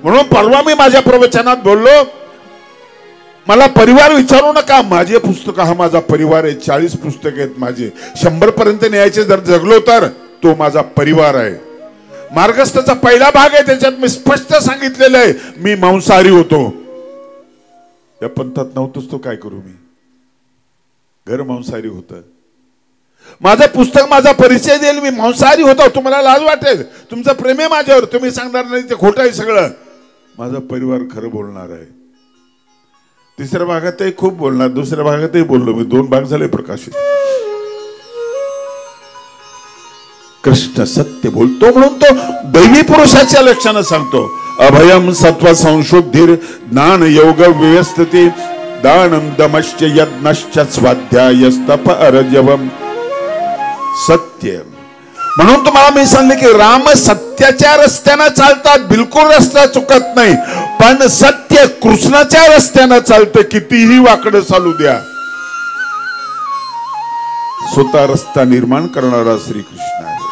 म्हणून परवा मी माझ्या प्रवचनात बोललो, मला परिवार विचारू नका. माझे पुस्तक, हा माझा परिवार आहे. 40 पुस्तक आहेत माझे. 100 पर्यंत न्यायचे जर जगलो तर तो माझा परिवार आहे. मार्गस्थाचा पहिला भाग आहे, त्याच्यात मी स्पष्ट सांगितलेलं आहे मी मांसाहारी होतो. या पंथात नव्हतोच तो काय करू मी. घर मांसाहारी होतं. माझं पुस्तक माझा परिचय देईल, मी मांसाहारी होतो. तुम्हाला लाज वाटेल, तुमचं प्रेम आहे माझ्यावर, तुम्ही सांगणार नाही ते खोटं आहे सगळं. माझा परिवार खरं बोलणार आहे. तिसऱ्या भागातही खूप बोलणार, दुसऱ्या भागातही बोललो मी. 2 भाग झाले प्रकाशित. कृष्ण सत्य बोलतो म्हणून तो दैवी पुरुषाच्या लक्षणानं सांगतो. अभयम सत्व संशुद्धीर ज्ञान योग व्यवस्थिती दानम दमश्च यज्ञश्च स्वाध्यायस्तप अर्जवम. सत्य म्हणून तुम्हाला मी सांगितले की राम सत्याच्या रस्त्यानं चालतात, बिलकुल रस्ता चुकत नाही. पण सत्य कृष्णाच्या रस्त्यानं चालतं, कितीही वाकडं चालू द्या. स्वतः रस्ता निर्माण करणारा श्रीकृष्ण आहे.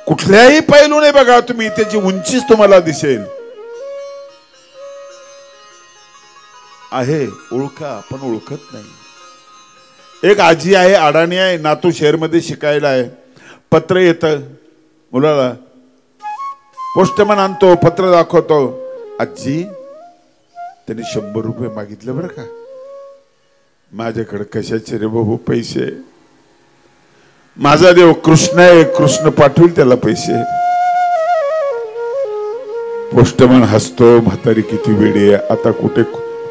कुठल्याही पैलूने बघा तुम्ही, त्याची उंचीच तुम्हाला दिसेल. आहे ओळखा, पण ओळखत नाही. एक आजी आहे, अडाणी आहे, नातू शहरमध्ये शिकायला आहे. पत्र येतं मुलाला, पोस्टमन आणतो, पत्र दाखवतो. आजी त्यांनी 100 रुपये मागितले बरं का. माझ्याकडे कशाचे रे बाबू पैसे. माझा देव कृष्ण आहे, कृष्ण पाठवून त्याला पैसे. पोस्टमन हसतो, म्हातारी किती वेडी आहे. आता कुठे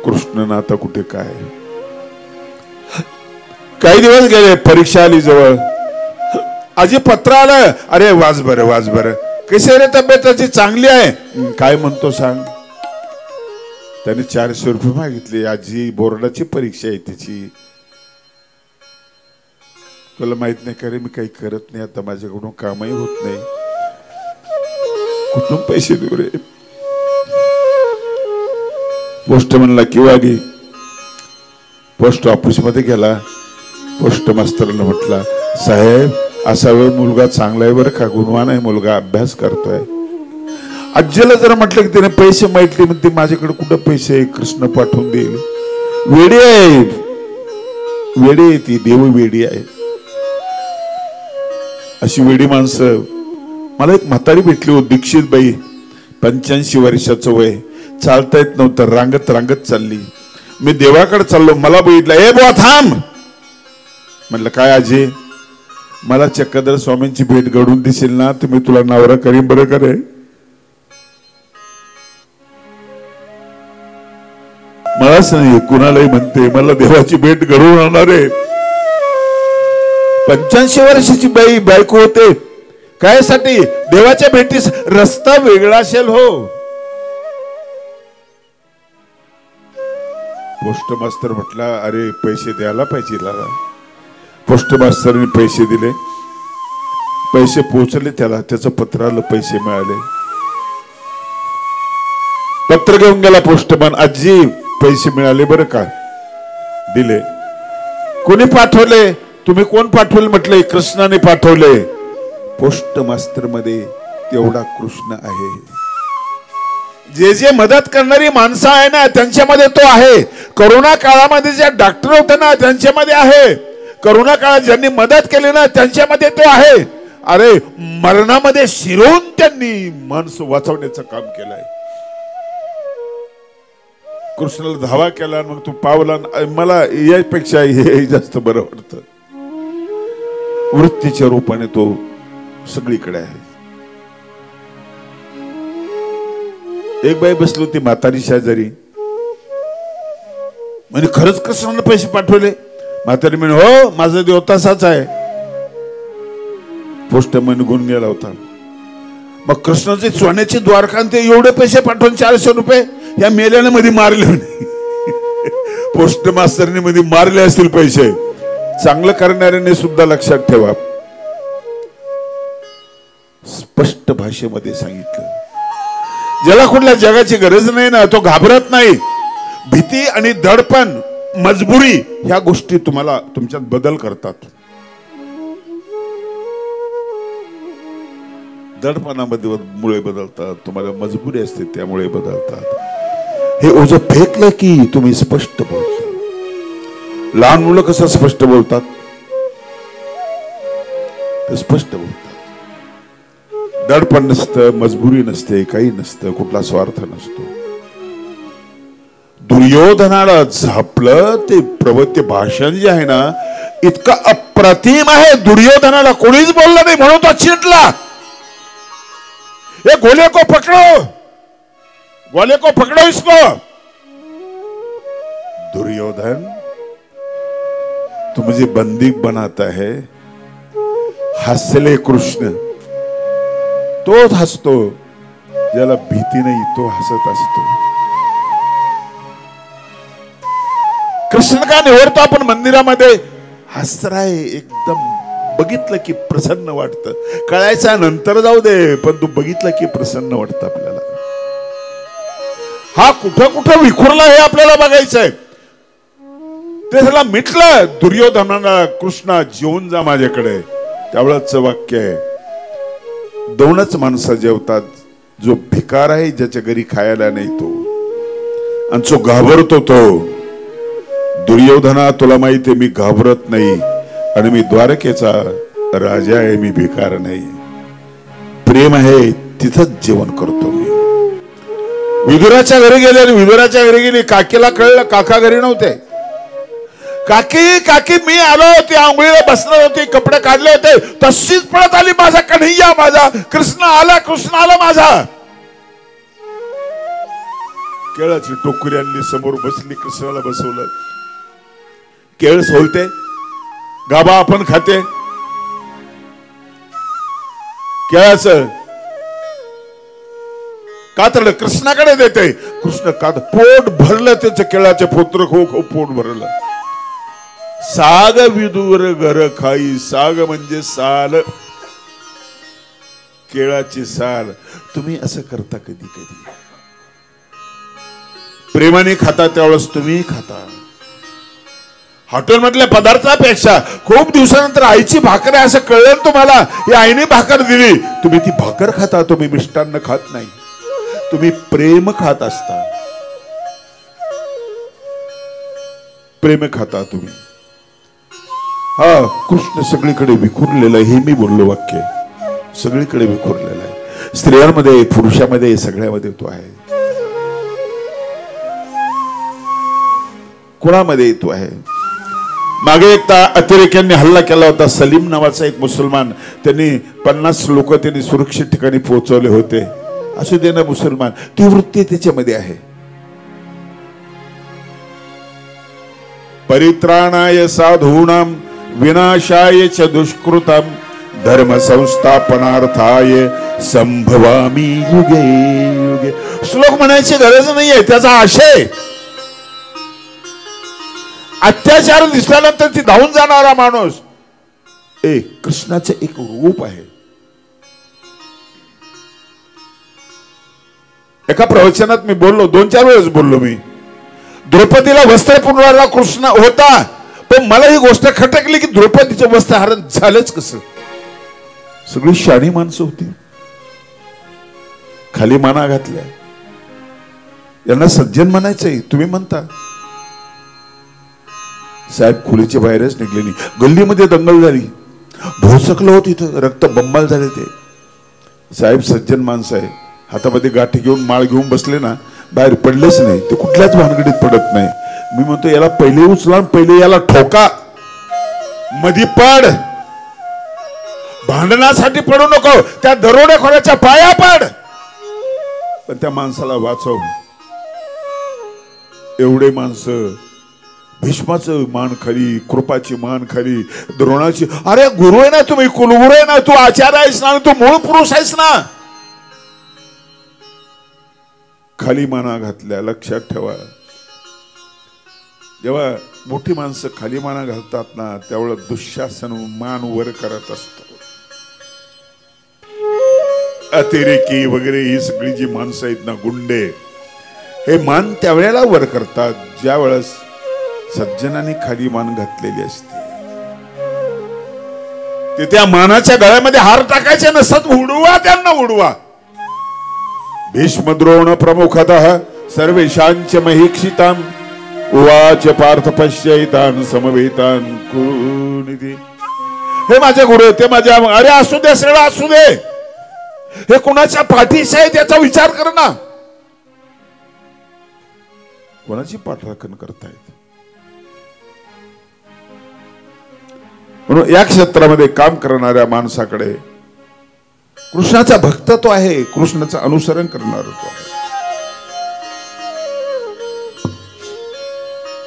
कृष्ण ना आता कुठे काय. काही दिवस गेले, परीक्षा आली जवळ. आजी पत्र आलं. अरे वाच बरं, वाच बरं. कशी रे तब्येताची? चांगली आहे. काय म्हणतो सांग. त्याने 400 रुपये मागितले. आजी बोर्डाची परीक्षा आहे त्याची. तुला माहित नाही का रे, मी काही करत नाही आता, माझ्याकडून कामही होत नाही, कुठून पैसे देऊ रे. पोस्टमनला किंवा आली. पोस्ट ऑफिस मध्ये गेला. पोस्ट मास्तरला म्हटला, साहेब असा वेळ मुलगा चांगला आहे बरं का, गुणवान आहे मुलगा, अभ्यास करतोय. आजीला जर म्हटलं की त्याने पैसे मागितले, म्हणते माझ्याकडे कुठं पैसे आहे, कृष्ण पाठवून देईल. वेडी आहे, वेडी आहे ती, देव वेडी आहे. अशी वेडी माणसं. मला एक म्हातारी भेटली हो, दीक्षित बाई, 85 वर्षाचं वय. चालता येत नव्हतं, रांगत रांगत चालली. मी देवाकडे चाललो, मला बघितलं. ए बुवा थांब. म्हटलं काय आजी. मला चक्रधर स्वामींची भेट घडून दिसेल ना, तुम्ही तुला नवरा करीन बरं करे. मलाच नाही, कुणालाही म्हणते मला देवाची भेट घडवून आणणार आहे. 85 वर्षाची बाई बायको होते. काय साठी? देवाच्या भेटीस. रस्ता वेगळा असेल हो. पोस्ट मास्तर म्हटला, अरे पैसे द्यायला पाहिजे. पोस्ट मास्तरने पैसे दिले. पैसे पोहोचले त्याला, त्याचं पत्र आलं, पैसे मिळाले. पत्र घेऊन गेला पोस्टमन, आजी पैसे मिळाले बरं का. दिले. कोणी पाठवले? तुम्ही कोण पाठवले? म्हटले कृष्णाने पाठवले. पोस्ट मास्टर मध्ये तेवढा कृष्ण आहे. जे जे मदत करणारी माणसं आहे ना त्यांच्यामध्ये तो आहे. करोना काळामध्ये जे डॉक्टर होते ना त्यांच्यामध्ये आहे. करोना काळात ज्यांनी मदत केली ना त्यांच्यामध्ये तो आहे. अरे मरणामध्ये शिरून त्यांनी माणसं वाचवण्याचं काम केलंय. कृष्णाला धावा केला, मग तू पावला. मला यापेक्षा हे जास्त बरं वाटतं. वृत्तीच्या रूपाने तो सगळीकडे आहे. एक बाई बसली होती म्हातारी शेजारी, म्हणजे खरंच कृष्णाने पैसे पाठवले? म्हातारी म्हणे हो माझा देव तसाच आहे. पोस्टमन निघून गेला होता. मग कृष्णाचे सोन्याचे द्वारकांत एवढे पैसे पाठवून 400 रुपये या मेल्याने मध्ये मारले. पोस्ट मास्तरने मध्ये मारले असतील पैसे. चांगलं करणाऱ्याने सुद्धा लक्षात ठेवा, स्पष्ट भाषेमध्ये सांगितलं. ज्याला कुठल्या जगाची गरज नाही ना तो घाबरत नाही. भीती आणि दडपण, मजबुरी ह्या गोष्टी तुम्हाला तुमच्यात बदल करतात. दडपणामध्ये मुळे बदलतात, तुम्हाला मजबुरी असते त्यामुळे बदलतात. हे ओझं फेकलं की तुम्ही स्पष्ट बोलता. लहान मुलं कसं स्पष्ट बोलतात? ते स्पष्ट बोलतात. दडपण नसतं, मजबुरी नसते, काही नसतं, कुठला स्वार्थ नसतो. दुर्योधनाला झापलं ते प्रवृत्ती भाषण जे आहे ना इतकं अप्रतिम आहे. दुर्योधनाला कोणीच बोललं नाही म्हणून तो चिडला. ये गोले को पकड़ो, गोले को पकड़ो इसको. दुर्योधन तू मुझे बंदी बनाता है. हसले कृष्ण. तोच हसतो ज्याला भीती नाही, तो हसत असतो. कृष्ण का निवडतो आपण मंदिरामध्ये? हसराय एकदम बघितलं की प्रसन्न वाटतं. कळायचा नंतर जाऊ दे, पण तू बघितलं की प्रसन्न वाटतं आपल्याला. हा कुठं कुठं विखुरला हे आपल्याला बघायचंय. ते त्याला मिटलं दुर्योधनाला, कृष्णा जेवून जा माझ्याकडे. त्यावेळेच वाक्य आहे, दोनच माणसं जेवतात, जो भिकार आहे ज्याच्या घरी खायला नाही तो, आणि जो घाबरतो तो. दुर्योधना तुला माहितीये मी घाबरत नाही आणि मी द्वारकेचा राजा आहे, मी भिकार नाही. प्रेम आहे तिथंच जेवण करतो मी. विदुराच्या घरी गेले आणि विदुराच्या घरी गेली. काकीला कळलं काका घरी नव्हते. काकी काकी मी आलो होती, आंघोळीला बसलो होती, कपडे काढले होते, तशीच पळत आली माझा कन्हैया, माझा कृष्ण आला, कृष्ण आला माझा. केळाची टोकरी आणली, समोर बसली, कृष्णाला बसवलं. केळ सोलते, गाबा आपण खाते. केळाचं कातड कृष्णाकडे देते. कृष्ण कात पोट भरलं त्याचं, केळाचे पोत्र खो खो पोट भरलं. साग विदूर घर खाई. साग म्हणजे साल, केळाची साल. तुम्ही असं करता कधी कधी? प्रेमाने खाता त्यावेळेस तुम्ही खाता. हॉटेल मधल्या पदार्थापेक्षा खूप दिवसानंतर आईची भाकर आहे असं कळलं तुम्हाला. ही आईने भाकर दिली, तुम्ही ती भाकर खाता. तुम्ही मिष्टान्न खात नाही, तुम्ही प्रेम खात असता. प्रेम खाता तुम्ही. हा कृष्ण सगळीकडे विखुरलेला आहे. हे मी बोललो वाक्य, सगळीकडे विखुरलेला आहे. स्त्रियांमध्ये, पुरुषामध्ये, सगळ्यामध्ये तो आहे. कुणामध्ये तो आहे? मागे एकदा अतिरेक्यांनी हल्ला केला होता. सलीम नावाचा एक मुसलमान, त्यांनी 50 लोक त्यांनी सुरक्षित ठिकाणी पोहोचवले होते. असू दे ना, मुसलमान, ती वृत्ती त्याच्यामध्ये आहे. परित्राणाय साधूनां विनाशाय च दुष्कृतम धर्म संस्थापनार्थाय संभवामी युगे युगे. श्लोक म्हणायची गरज नाहीये, त्याचा आशय. अत्याचार दिसल्यानंतर ती धावून जाणारा माणूस कृष्णाचं एक रूप आहे. एका प्रवचनात मी बोललो, 2-4 वेळेस बोललो मी, द्रौपदीला वस्त्र पुरवणारा कृष्ण होता, पण मला ही गोष्ट खटकली की द्रौपदीचं वस्त्रहरण झालंच कसं. सगळी शाणी माणसं होती, खाली माना घातल्या. यांना सज्जन म्हणायचंय, तुम्ही म्हणता. साहेब खोलीच्या बाहेरच निघले नाही. गल्लीमध्ये दंगल झाली, भोसकलं होत इथं, रक्त बंबाल झाले. ते साहेब सज्जन माणसं आहे, हातामध्ये गाठी घेऊन माळ घेऊन बसले ना, बाहेर पडलेच नाही. ते कुठल्याच भानगडीत पडत नाही. मी म्हणतो याला पहिले उचला, पहिले याला ठोका, मधी पड, भांडणासाठी पडू नको, त्या दरोडेखोराच्या पाया पड, पण त्या माणसाला वाचव. एवढे माणसं, भीष्माचं मान खाली, कृपाची मान खाली, द्रोणाची, अरे गुरु आहे ना तुम्ही, कुलगुरु आहे ना तू, आचार्य आहेस ना तू, मूळ पुरुष आहेस ना. खाली माना घातल्या. लक्षात ठेवा, जेव्हा मोठी माणसं खाली माना घालतात ना, त्यावेळेला दुःशासन मान वर करत असतो. अतिरेकी वगैरे ही सगळी जी माणसं आहेत ना, गुंडे, हे मान त्यावेळेला वर करतात ज्या वेळेस सज्जनाने खाली मान घातलेली असते. ते त्या मानाच्या गळ्यामध्ये हार टाकायचे नसतात, उडवा त्यांना, उडवा. भीष्म द्रोण प्रमुखतः सर्वेशांच महीक्षितां उवाच पार्थ पश्यैतान समवेतान कुरुनिधी. हे माझे गुरु, ते माझ्या, अरे असू दे सगळं असू दे, हे कुणाच्या पाठीशी आहे त्याचा विचार कर ना. कोणाची पाठराखण करतायत. म्हणून या क्षेत्रामध्ये काम करणाऱ्या माणसाकडे कृष्णाचा भक्त तो आहे, कृष्णाचं अनुसरण करणारा तो आहे.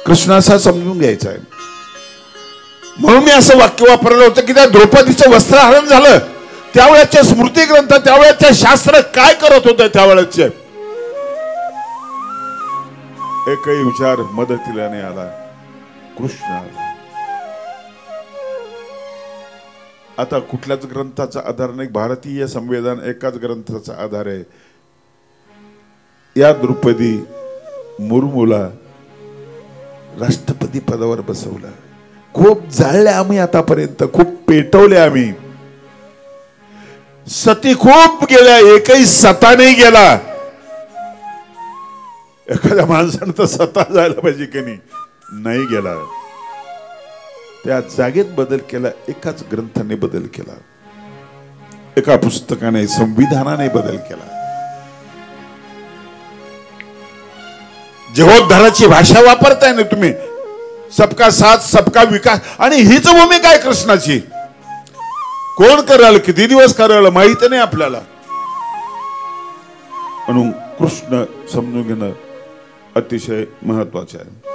कृष्णाचा समजून घ्यायचा आहे. म्हणून मी असं वाक्य वापरलं होतं की त्या द्रौपदीचं वस्त्रहरण झालं, त्यावेळेचे स्मृती ग्रंथ, त्यावेळेचे शास्त्र काय करत होते, त्यावेळेचे एकही विचार मदतीला नाही आला, कृष्ण आला. आता कुठल्याच ग्रंथाचा आधार नाही, भारतीय संविधान एकाच ग्रंथाचा आधार आहे. या द्रौपदी मुर्मूला राष्ट्रपती पदावर बसवलं. खूप जाळले आम्ही आतापर्यंत, खूप पेटवले आम्ही, सती खूप गेल्या, एकही सता नाही गेला. एखाद्या माणसानं तर सता जायला पाहिजे की नाही गेला. त्या जागेत बदल केला, एकाच ग्रंथाने बदल केला, एका पुस्तकाने, संविधानाने बदल केला. जगोद्धाराची भाषा वापरताय ना तुम्ही, सबका साथ सबका विकास, आणि हीच भूमिका आहे कृष्णाची. कोण कराल, किती दिवस कराल माहित नाही आपल्याला. म्हणून कृष्ण समजून घेणं अतिशय महत्वाचे आहे.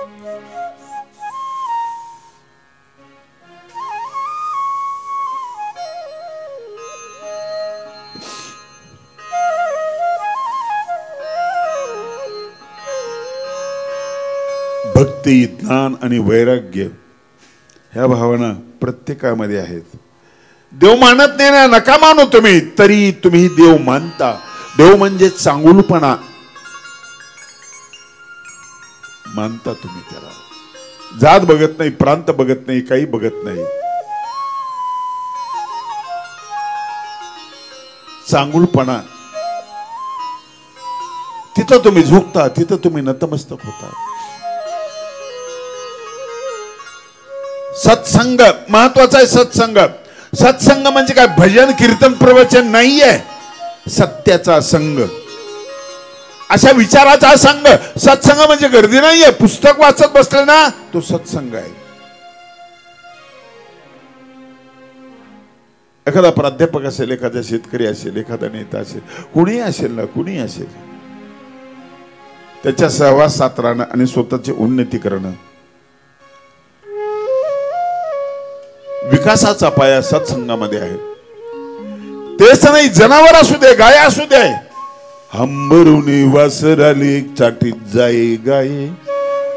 भक्ती, ज्ञान आणि वैराग्य ह्या भावना प्रत्येकामध्ये आहेत. देव मानत नाही ना, नका मानू तुम्ही, तरी तुम्ही देव मानता. देव म्हणजे चांगुलपणा मानता तुम्ही त्याला. जात बघत नाही, प्रांत बघत नाही, काही बघत नाही. चांगुलपणा, तिथं तुम्ही झुकता, तिथं तुम्ही नतमस्तक होता. सत्संग महत्वाचा आहे. सत्संग, सत्संग म्हणजे काय, भजन कीर्तन प्रवचन नाहीये, सत्याचा संग, अशा विचाराचा संघ. सत्संग म्हणजे गर्दी नाहीये, पुस्तक वाचत बसले ना तो सत्संग आहे. एखादा प्राध्यापक असेल, एखादा शेतकरी असेल, एखादा नेता असेल, कुणी असेल ना, कुणी असेल, त्याच्या सहवासात राहणं आणि स्वतःची उन्नती करणं, विकासाचा पाया सत्संगामध्ये आहे. तेच नाही, जनावर असू दे, गाय असू दे, हंबरुनी वासराली चाटीत जाई गाये,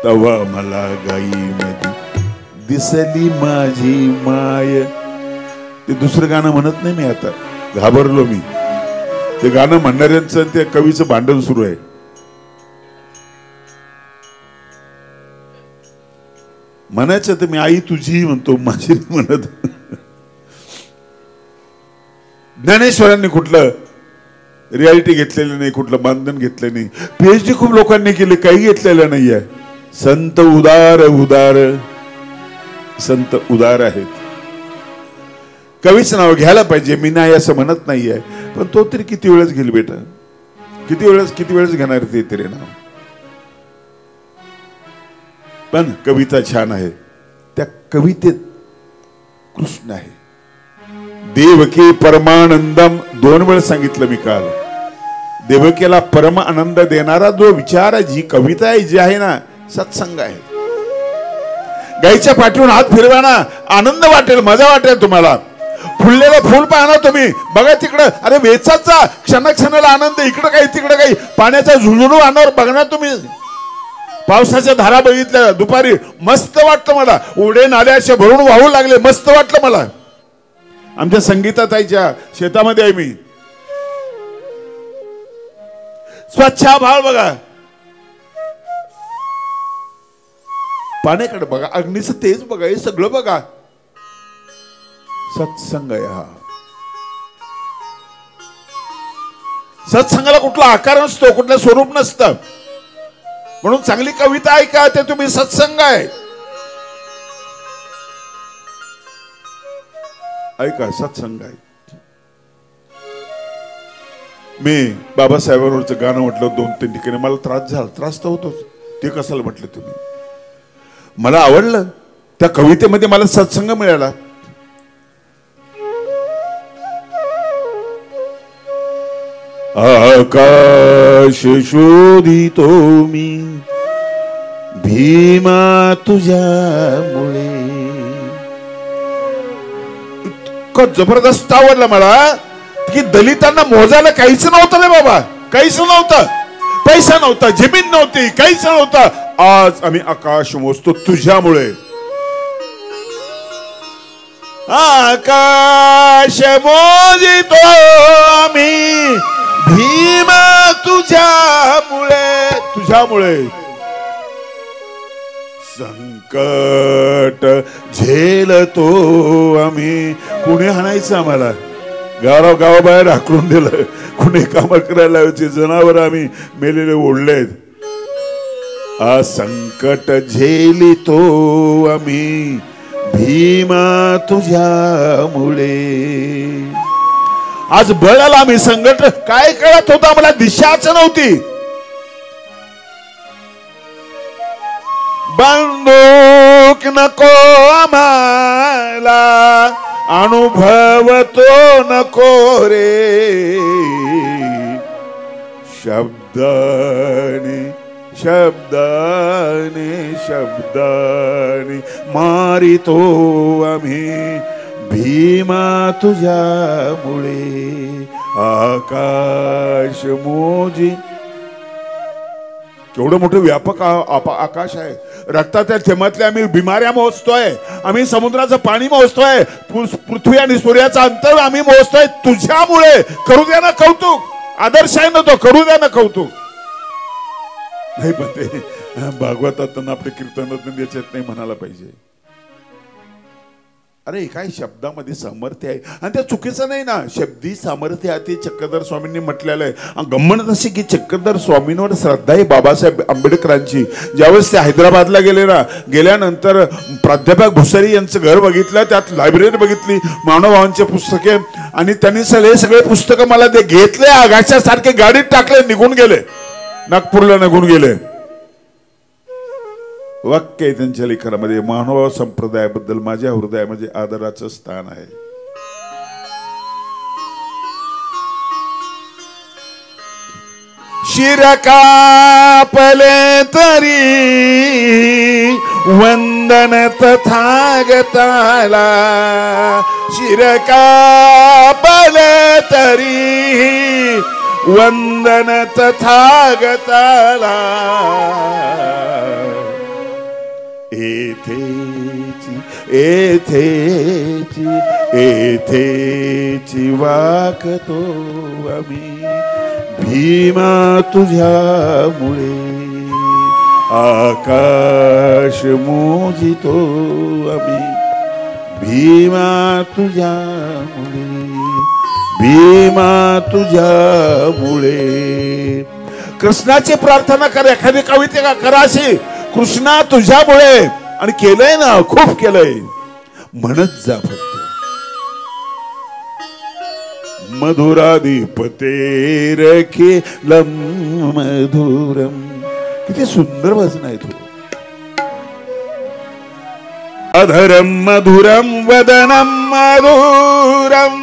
तवा मला गाई मध्ये दिसली माझी माय. ते दुसरं गाणं म्हणत नाही मी, आता घाबरलो मी. ते गाणं म्हणणाऱ्यांचं आणि त्या कवीचं भांडण सुरू आहे. म्हणायचं तर मी आई तुझी म्हणतो, माझी म्हणत. ज्ञानेश्वरांनी कुठलं रियालिटी घेतलेलं नाही, कुठलं बांधन घेतलं नाही. पीएचडी खूप लोकांनी केले, काही घेतलेलं नाहीये. संत उदार उदार संत उदार आहेत. कवीचं नाव घ्यायला पाहिजे, मी नाही असं म्हणत नाहीये, पण तो तरी किती वेळेस घेईल बेटा, किती वेळेस घेणार ते तरी नाव. पण कविता छान आहे. त्या कवितेत कृष्ण आहे. देवकी परमानंदम 2 वेळा सांगितलं मी काल. देवकीला परम आनंद देणारा जो विचार, जी कविता आहे, जी आहे ना, सत्संग आहे. गाईच्या पाठीवरून हात फिरवा ना, आनंद वाटेल, मजा वाटेल तुम्हाला. फुललेलं फुल पाहना तुम्ही, बघा तिकडं, अरे वेचाच जा, क्षणाक्षणाला आनंद, इकडं काही तिकडं काही. पाण्याचा झुळझुळू अनावर बघणार तुम्ही. पावसाच्या धारा बघितल्या दुपारी, मस्त वाटतं मला. ओढे नाले असे भरून वाहू लागले, मस्त वाटलं मला. आमच्या संगीताताईच्या शेतामध्ये आहे मी. स्वच्छ भाळ बघा, पाण्याकडे बघा, अग्नीचं तेज बघा, हे सगळं बघा. सत्संग आहे हा. सत्संगाला कुठला आकार नसतो, कुठलं स्वरूप नसतं. म्हणून चांगली कविता ऐका, ते तुम्ही सत्संग आहे. ऐका, सत्संग आहे. मी बाबासाहेबांवरचं गाणं म्हटलं 2-3 ठिकाणी. मला त्रास झाला, त्रास तर होतोच. ते कशाला म्हटलं तुम्ही? मला आवडलं. त्या कवितेमध्ये मला सत्संग मिळाला. आकाश शोधितो मी भीमा तुझ्यामुळे. इतकं जबरदस्त आवडलं मला की दलितांना मोजायला काहीच नव्हतं रे बाबा, काहीच नव्हतं. पैसा नव्हता, जमीन नव्हती, काहीच नव्हतं. आज आम्ही आकाश मोजतो तुझ्यामुळे. आकाश मोजितो आम्ही भीमा तुझ्यामुळे. तुझ्यामुळे संकट झेलतो आम्ही. कुणी हाणायचं आम्हाला, गावाबाहेर हाकलून दिलं. कुणी काम करायला लावायचे, जनावर आम्ही मेलेले ओढलेत. आ संकट झेलितो आम्ही भीमा तुझ्यामुळे. आज बळाला आम्ही संकट, काय कळत होतं आम्हाला, दिशाच नव्हती. बंदूक नको आम्हाला, अनुभव तो नको रे. शब्दाने शब्दाने शब्दाने मारितो आम्ही भीमा तुझ्यामुळे. आकाश मोजी. केवढं मोठं व्यापक आकाश आहे. रक्ताच्या थेंबातल्या आम्ही बिमाऱ्या मोजतोय, आम्ही समुद्राचं पाणी मोजतोय, पृथ्वी आणि सूर्याचं अंतर आम्ही मोजतोय तुझ्यामुळे. करू द्या ना कौतुक. आदर्श आहे ना तो, करू द्या ना कौतुक. नाही पण ते भागवतात आपल्या कीर्तनात याच्यात नाही म्हणायला पाहिजे. अरे काय शब्दामध्ये सामर्थ्य आहे, आणि त्या चुकीचं नाही ना. शब्दी सामर्थ्य आहे ते चक्रधर स्वामींनी म्हटलेलं आहे. गंमत अशी की चक्रधर स्वामींवर श्रद्धा आहे बाबासाहेब आंबेडकरांची. ज्यावेळेस ते हैदराबादला गेले ना, गेल्यानंतर प्राध्यापक भुसारी यांचं घर बघितलं, त्यात लायब्ररी बघितली, मानवभावांचे पुस्तके, आणि त्यांनी सगळे पुस्तकं मला ते घेतले, आगाशासारखे गाडीत टाकले, निघून गेले, नागपूरला निघून गेले. वाक्य आहे त्यांच्या लेखनामध्ये, मानव संप्रदायाबद्दल माझ्या हृदयामध्ये आदराचं स्थान आहे. शिर कापले तरी वंदन तथागताला. शिर कापले तरी वंदन तथागताला. येथेची येथेची वाकतो आम्ही भीमा तुझ्यामुळे आकाश मोजितो आम्ही भीमा तुझ्यामुळे भीमा तुझ्यामुळे. कृष्णाची प्रार्थना कर. एखादी कविता करा अशी कृष्णा तुझ्यामुळे. आणि केलंय ना, खूप केलंय. म्हणत जा फक्त मधुराधिपतेर केलम मधुरम. किती सुंदर भजन आहे तो. अधरम मधुरम वदनम मधुरम.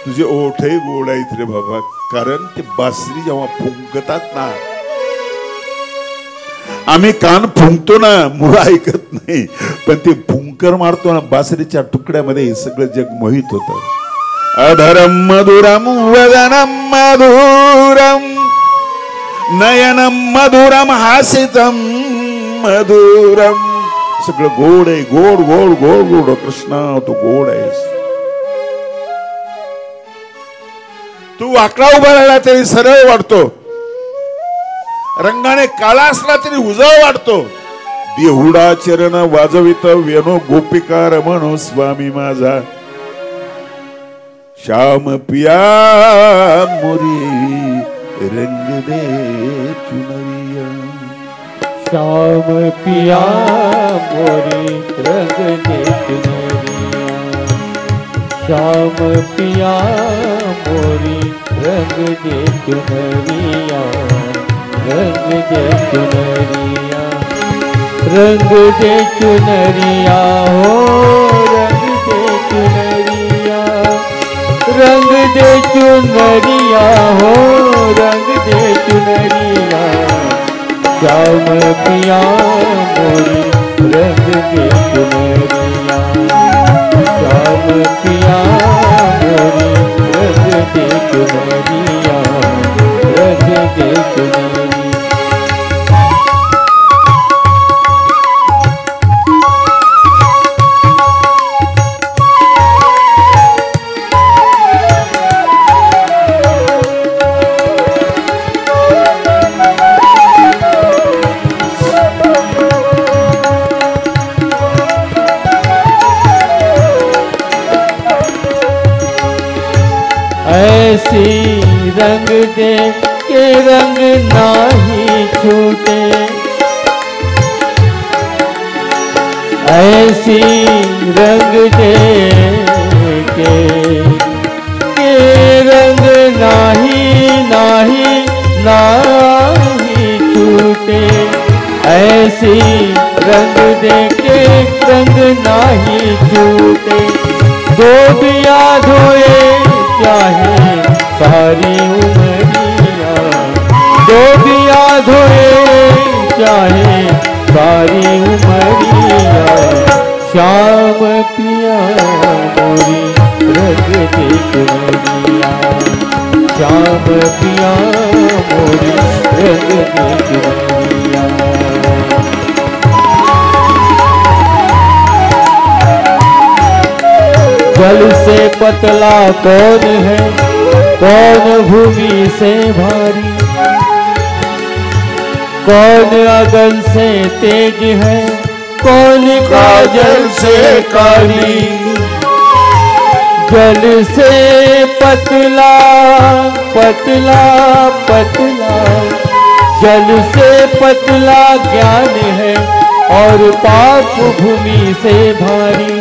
तुझे ओठही गोड आहेत रे बाबा. कारण ते बासरी जेव्हा फुंकतात ना, आम्ही कान फुंकतो ना, मुलं ऐकत नाही, पण ते फुंकर मारतो ना बासरीच्या तुकड्यामध्ये, हे सगळं जग मोहित होत. अधरम मधुरम वदनम मधुरम नयनम मधुरम हासितम मधुरम. सगळं गोड आहे. गोड गोड गोड गोड. कृष्णा तू गोड आहेस. तू वाकडा उभा राहिला तरी सरळ वाटतो. रंगाने काळा असला तरी उजळ वाटतो. देहुडा चरण वाजवित वेणू गोपिका रमणो स्वामी माझा श्याम पिया मोरी रंग दे चुनरिया. श्याम पिया मोरी रंग दे चुनरिया. श्याम पिया मोरी रंग दे चुनरिया. रंग दे चुनरिया. रंग दे चुनरिया हो रंग दे चुनरिया. रंग दे चुनरिया हो रंग दे चुनरिया. श्याम पिया मोरी रंग दे चुनरिया. श्याम पिया मोरी रंग दे चुनरिया. रंग दे चुनरिया. ऐसी रंग दे के रंग नाही छूटे. ऐसी रंग दे के रंग नाही नाही नाही छूटे. ऐसी रंग दे के रंग नाही छूटे. गोपिया धोए चाहे सारी उमरिया. गोपिया धोए चाहे सारी उमरिया. श्याम पिया मोरी रंग दे चुनरिया. श्याम पिया मोरी रंग दे चुनरिया. जल से पतला कौन है, कौन भूमि से भारी, कौन अगन से तेज है, कौन काजल से काली. जल से पतला पतला पतला, जल से पतला ज्ञान है और पाप भूमि से भारी.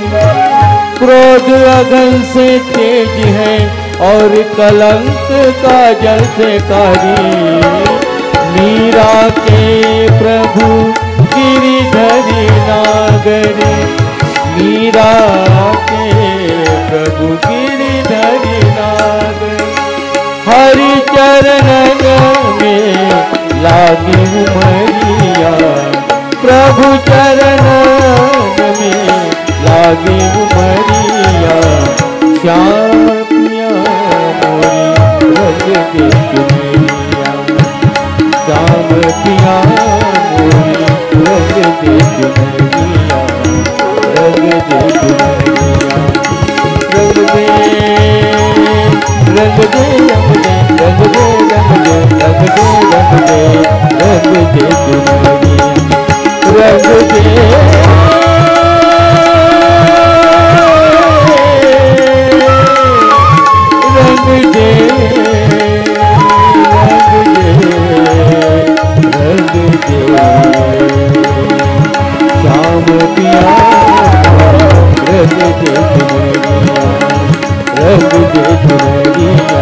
क्रोध अगन से तेज है और कलंक काजल से कारी. मीरा के प्रभु गिरिधरी नागरी. मीरा के प्रभु गिरिधरी नागरी. हरि चरणन में लागी उमरिया. प्रभु चरणन में लागी उमरिया. श्याम पिया मोरी रंग दे चुनरिया. श्याम पिया मोरी रंग दे चुनरिया. रंग दे रंग दे रंग दे रंग दे रंग दे रंग दे रंग दे चुनरी रंग दे रंग दे रंग दे श्याम पिया रंग दे चुनरिया रंग दे चुनरिया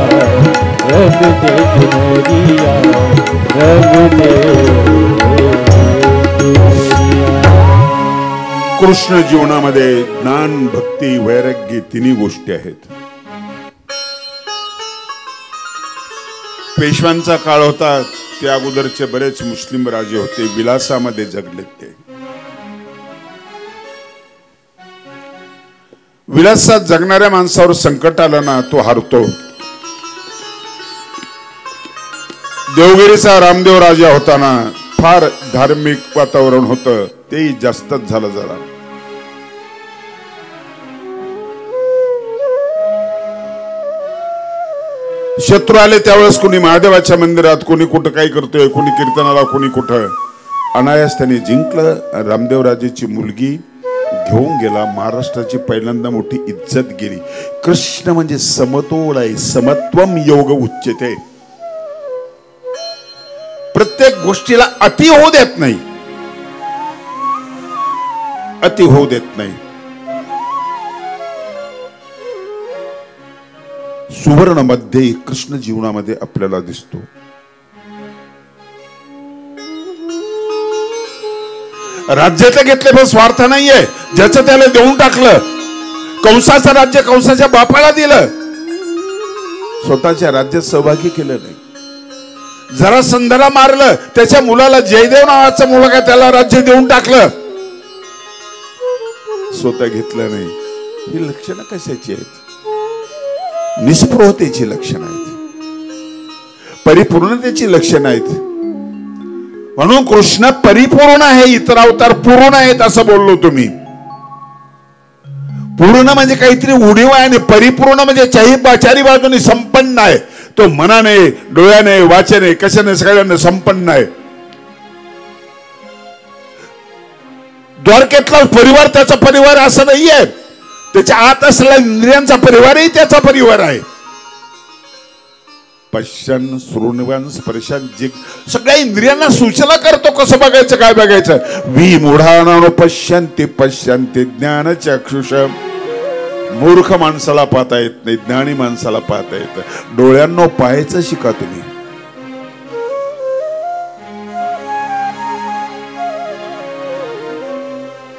रंग दे चुनरिया रंग दे कृष्ण जीवनामध्ये ज्ञान भक्ती वैराग्य तिन्ही गोष्टी आहेत. पेशव्यांचा काळ होता, त्या अगोदरचे बरेच मुस्लिम राजे होते, विलासामध्ये जगलेत. ते विलासात जगणाऱ्या माणसावर संकट आलं ना, तो हारतो. देवगिरीचा रामदेव राजा होता ना, फार धार्मिक वातावरण होतं, तेही जास्तच झालं जरा. शत्रू आले त्यावेळेस कोणी महादेवाच्या मंदिरात, कोणी कुठं काही करतोय, कोणी कीर्तनाला, कोणी कुठं. अनायास त्याने जिंकलं. रामदेवराजेची मुलगी घेऊन गेला. महाराष्ट्राची पहिल्यांदा मोठी इज्जत गेली. कृष्ण म्हणजे समतोल आहे, समत्वम योग उच्यते. प्रत्येक गोष्टीला अति होऊ देत नाही, अति होऊ देत नाही. सुवर्ण मध्ये कृष्ण जीवनामध्ये आपल्याला दिसतो. राज्यातले घेतले पण स्वार्थ नाहीये, ज्याचं त्याला देऊन टाकलं. कंसाचं राज्य कंसाच्या बापाला दिलं, स्वतःच्या राज्यात सहभागी केलं नाही. जरासंधाला मारलं, त्याच्या मुलाला जयदेव नावाचा मुलगा, त्याला राज्य देऊन टाकलं, स्वतः घेतलं नाही. ही लक्षणं कशाची आहेत? निस्पृहतेची लक्षणं आहेत, परिपूर्णतेची लक्षणं आहेत. म्हणून कृष्ण परिपूर्ण आहे, इतर अवतार पूर्ण आहेत असं बोललो तुम्ही. पूर्ण म्हणजे काहीतरी उणीव आहे, आणि परिपूर्ण म्हणजे चारी बाजूने संपन्न आहे. तो मनाने, डोळ्याने, वाचने, कशाने सगळ्यांना संपन्न आहे. द्वारकेतला परिवार त्याचा परिवार असं नाहीये, त्याच्या आत असलेला इंद्रियांचा परिवारही त्याचा परिवार आहे. पश्यन, श्रोणवन, स्पर्शन, जिग, सगळ्या इंद्रियांना सूचना करतो कसं बघायचं, काय बघायचं. विमूढानानो पश्यन्ति पश्यन्ति ज्ञानचक्षुष. मूर्ख माणसाला पाहता येत नाही, ज्ञानी माणसाला पाहता येतं. डोळ्यांनो पाहायचं शिका तुम्ही.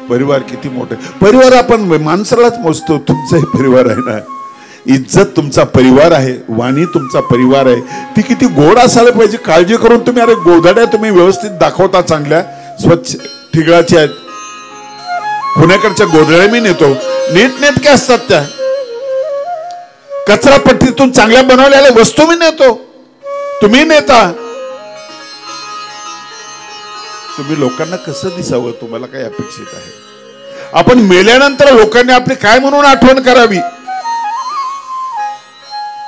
परिवार किती मोठे. परिवार आपण माणसालाच मोजतो, तुमचाही परिवार आहे ना. इज्जत तुमचा परिवार आहे, वाणी तुमचा परिवार आहे. ती किती गोड असायला पाहिजे, काळजी करून तुम्ही. अरे गोधड्या तुम्ही व्यवस्थित दाखवता, चांगल्या स्वच्छ ठिगळाच्या आहेत. पुण्याकडच्या गोधड्या मी नेतो, नीटनेटक्या असतात त्या. कचरा पट्टीतून चांगल्या बनवलेल्या वस्तू मी नेतो, तुम्ही नेता. तुम्ही लोकांना कसं दिसावं, तुम्हाला काय अपेक्षित आहे? आपण मेल्यानंतर लोकांनी आपली काय म्हणून आठवण करावी?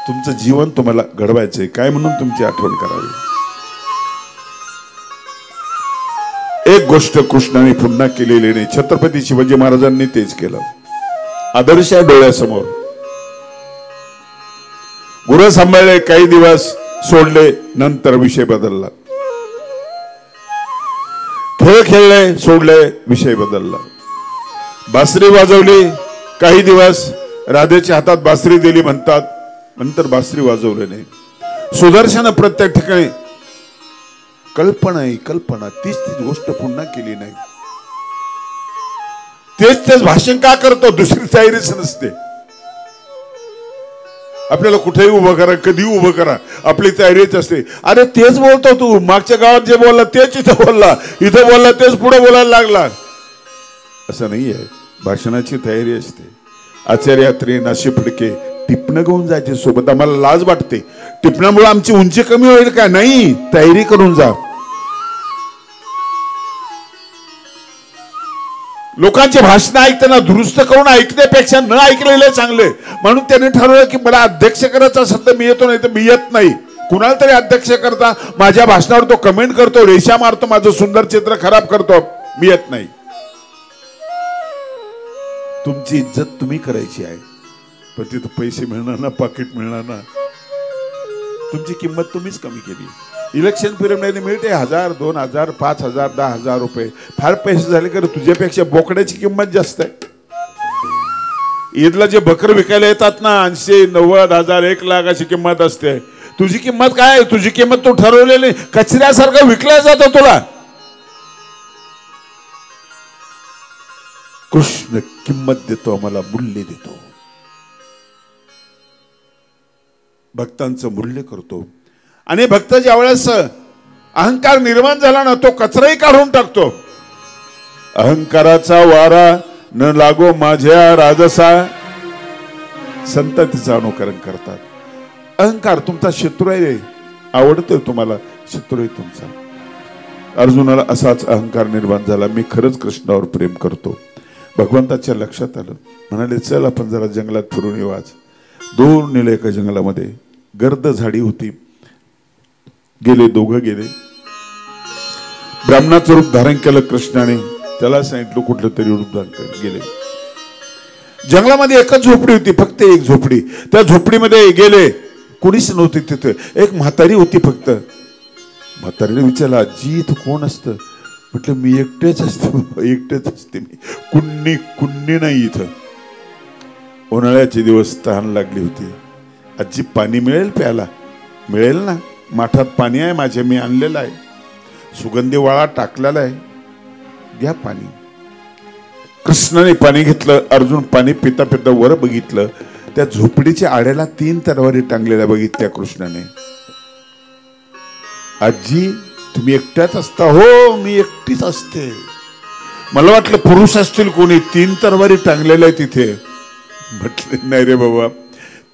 तुमचं जीवन तुम्हाला घडवायचंय, काय म्हणून तुमची आठवण करावी? एक गोष्ट कृष्णाने पुन्हा केलेली नाही, छत्रपती शिवाजी महाराजांनी तेच केलं. आदर्श डोळ्यासमोर. गुरु सांभाळले, काही दिवस सोडले, नंतर विषय बदलला. खेळ खेळले, सोडले, विषय बदलला. बासरी वाजवली, काही दिवस राधेच्या हातात बासरी दिली म्हणतात, नंतर बासरी वाजवले नाही. सुदर्शन प्रत्येक ठिकाणी. कल्पना आहे, कल्पना. तीच गोष्ट पुन्हा केली नाही. तेच भाषण का करतो? दुसरी तयारीच नसते. आपल्याला कुठेही उभं करा, कधी उभं करा, आपली तयारीच असते. अरे तेच बोलतो तू, मागच्या गावात जे बोलला तेच इथं बोलला, इथं बोलला तेच पुढे बोलायला लागला, असं नाहीये. भाषणाची तयारी असते. आचार्यात्री नाशी फडके टिपणं घेऊन जायचे सोबत. आम्हाला लाज वाटते, टिपणामुळे आमची उंची कमी होईल का? नाही, तयारी करून जा. लोकांचे भाषण ऐकताना दुरुस्त करून ऐकण्यापेक्षा न ऐकलेले चांगले, म्हणून त्यांनी ठरवलं की मला अध्यक्ष करायचा असेल तर मी येतो, नाही तर मी येत नाही. कुणाला तरी अध्यक्ष करता माझ्या भाषणावर तो कमेंट करतो, रेषा मारतो, माझं सुंदर चित्र खराब करतो, मी येत नाही. तुमची इज्जत तुम्ही करायची आहे, पण तिथं पैसे मिळणार ना, पाकिट मिळणार ना. तुमची किंमत तुम्हीच कमी केली. इलेक्शन पिरियडमध्ये मिळते 1000, 2000, 5000, 10,000 रुपये. फार पैसे झाले का तुझ्यापेक्षा बोकड्याची किंमत जास्त आहे. ईदला जे बकर विकायला येतात ना 80, 90,000, 1 लाख अशी किंमत असते. तुझी किंमत काय आहे? तुझी किंमत तू ठरवलेली कचऱ्यासारखं विकल्या जातं तुला. कृष्ण किंमत देतो, आम्हाला मूल्य देतो, भक्तांचं मूल्य करतो. आणि भक्त ज्या वेळेस अहंकार निर्माण झाला ना, तो कचराही काढून टाकतो. अहंकाराचा वारा न लागो माझ्या राजसा, संत तिचं अनुकरण करतात. अहंकार तुमचा शत्रू आहे, आवडतोय तुम्हाला, शत्रू आहे तुमचा. अर्जुनाला असाच अहंकार निर्माण झाला. मी खरंच कृष्णावर प्रेम करतो. भगवंताच्या लक्षात आलं, म्हणाले चल आपण जरा जंगलात फिरून येऊ. आज दूर नेले एका जंगलामध्ये, गर्द झाडी होती. गेले, दोघं गेले. ब्राह्मणाचं रूप धारण केलं कृष्णाने. त्याला सांगितलं कुठलं तरी रूप धारण कर. गेले. जंगलामध्ये एकच झोपडी होती, फक्त एक झोपडी. त्या झोपडीमध्ये गेले, कुणीच नव्हती तिथे. एक म्हातारी होती फक्त. म्हातारीने विचारलं आजी इथं कोण असतं? म्हटलं मी एकटेच असते, एकटेच असते मी, कुण्णी नाही इथं. उन्हाळ्याचे दिवस तहान लागली होती. आजी पाणी मिळेल प्यायला? मिळेल ना, माठात पाणी आहे माझे, मी आणलेलं आहे, सुगंधी वाळा टाकलेला आहे, घ्या पाणी. कृष्णाने पाणी घेतलं. अर्जुन पाणी पिता पिता वर बघितलं, त्या झोपडीच्या आड्याला 3 तलवारी टांगलेल्या बघितल्या कृष्णाने. आजी तुम्ही एकट्याच असता? हो मी एकटीच असते. मला वाटलं पुरुष असतील कोणी, 3 तलवारी टांगलेल्या तिथे. म्हटले नाही रे बाबा,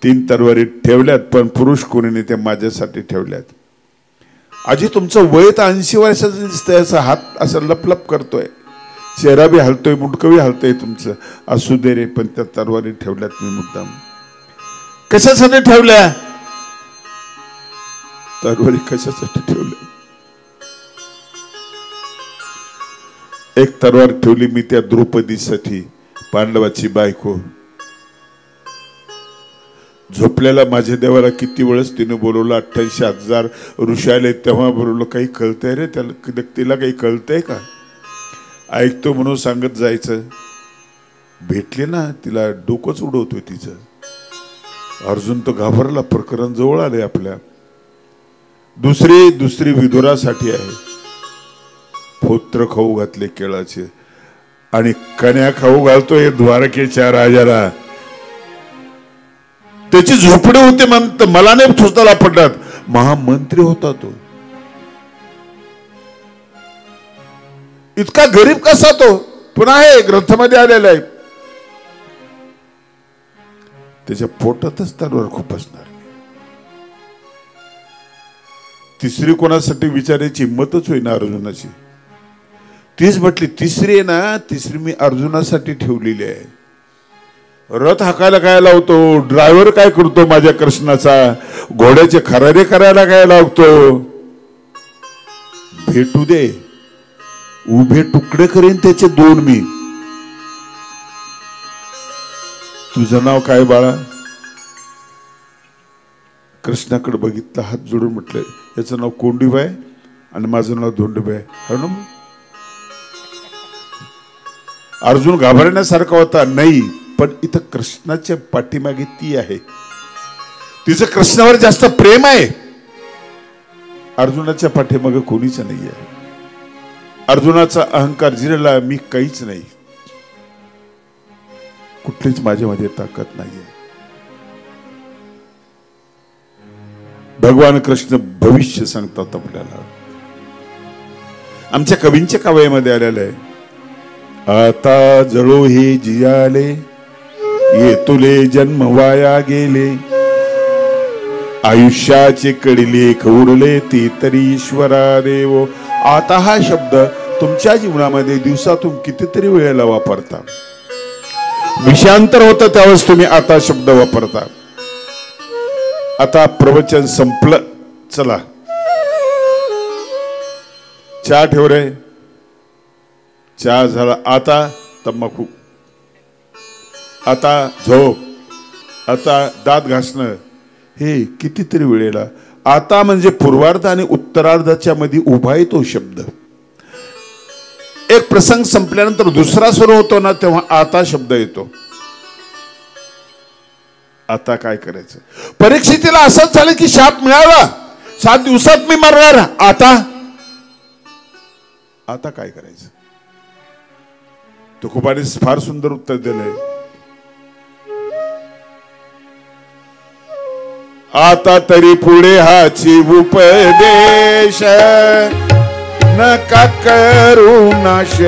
3 तलवारी ठेवल्यात, पण पुरुष कोणी नाही, ते माझ्यासाठी ठेवल्यात. आजी तुमचं वय तर 80 वर्षाचं दिसतंय, असं हात असं लपलप करतोय, चेहरा बी हलतोय, मुंडकं बी हलतोय तुमचं. असू दे रे, पण त्या तलवारी ठेवल्यात मी मुद्दाम. कशासाठी ठेवल्या? तलवारी कशासाठी ठेवल्या? एक तलवार ठेवली मी त्या द्रौपदीसाठी, पांडवाची बायको. झोपलेला माझ्या देवाला किती वेळेस तिने बोलवलं, 88,000 ऋषी आले तेव्हा बोलवलं. काही कळतंय रे त्याला? तिला काही कळतंय का? ऐकतो म्हणून सांगत जायचं. भेटले ना तिला, डोकंच उडवतोय तिचं. अर्जुन तो घाबरला, प्रकरण जवळ आले आपल्या. दुसरी विदुरासाठी आहे. पोत्र खाऊ घातले केळाचे, आणि कन्या खाऊ घालतोय द्वारकेच्या राजाला. त्याची झोपडी होती म्हणत मला नाही सुचताला पडलात. महामंत्री होता तो. इतका गरीब कसा तो? पुन्हा हे ग्रंथामध्ये आलेला आहे. त्याच्या पोटातच तलवार खूप असणार. तिसरी कोणासाठी विचारायची हिंमतच होईना अर्जुनाची. तीच म्हटली तिसरी आहे ना, तिसरी मी अर्जुनासाठी ठेवलेली आहे. रथ हाकायला काय लावतो, ड्रायव्हर काय करतो माझ्या कृष्णाचा, घोड्याचे खरारे करायला काय लावतो. भेटू दे, उभे तुकडे करेन त्याचे 2 मी. तुझं नाव काय बाळा? कृष्णाकडे बघितलं, हात जोडून म्हटलं याचं नाव कोंडीबाई आणि माझं नाव धोंडीबाई. हो ना. अर्जुन घाबरण्यासारखा होता नाही, पण इथं कृष्णाच्या पाठीमागे ती आहे. तिचं कृष्णावर जास्त प्रेम आहे. अर्जुनाच्या पाठीमागे कोणीच नाही आहे. अर्जुनाचा अहंकार जिरला, मी काहीच नाही, कुठलीच माझ्यामध्ये ताकद नाहीये. भगवान कृष्ण भविष्य सांगतात आपल्याला. आमच्या कवींच्या काव्यामध्ये आलेलं आहे, आता जळो हे जियाले, ये तुले जन्म वाया गेले, आयुष्याचे कडले खवडले ते तरी ईश्वरा देव. आता हा शब्द तुमच्या जीवनामध्ये दिवसातून कितीतरी वेळेला वापरता. विषयांतर होतं त्यावेळेस तुम्ही आता शब्द वापरता. आता प्रवचन संपलं, चला चहा ठेव रे, चहा झाला, आता तंबाखू, आता झोप, आता दात घासणं, हे कितीतरी वेळेला. आता म्हणजे पूर्वार्ध आणि उत्तरार्धाच्या मध्ये उभा येतो शब्द. एक प्रसंग संपल्यानंतर दुसरा सुरू होतो ना, तेव्हा आता शब्द येतो. आता काय करायचं? परीक्षेला असंच झालं की शाप मिळाला, 7 दिवसात मी मरणार, आता काय करायचं? तुकोबाने फार सुंदर उत्तर दिलंय. आता तरी पुढे हाची उपदेश, नका करू नाश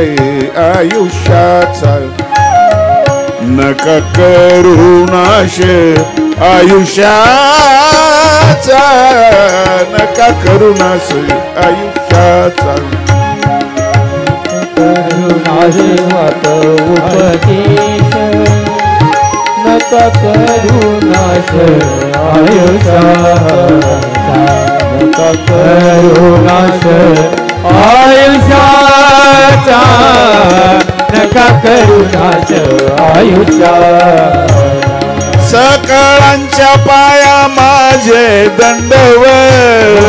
आयुष्याचा, नका करू नाश आयुष्याचा, नका करू नाश आयुष्याचा. करुणात उपदेश, नका करू नाश आयुष्याचा, नका करू नाश आयुष्याचा, नका करू नाश आयुष्याचा. सकळांच्या पाया माझे दंडवत,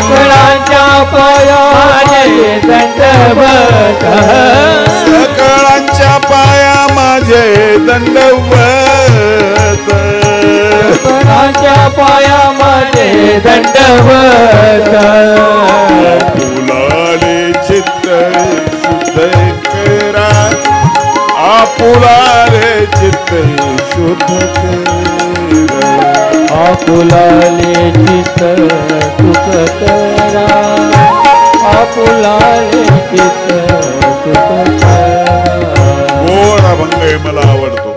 सकळांच्या पाया माझे दंडवत, सकळांच्या पाया माझे दंडवत, सकळांच्या पाया माझे दंडवत. आपुलाले चित्त शुद्ध करा, आपुलाले चित्त शुद्ध करा, आपुलाले चित्त सुख करा, आपुलाले चित्त सुख करा. गोड अभंग आहे, मला आवडतो.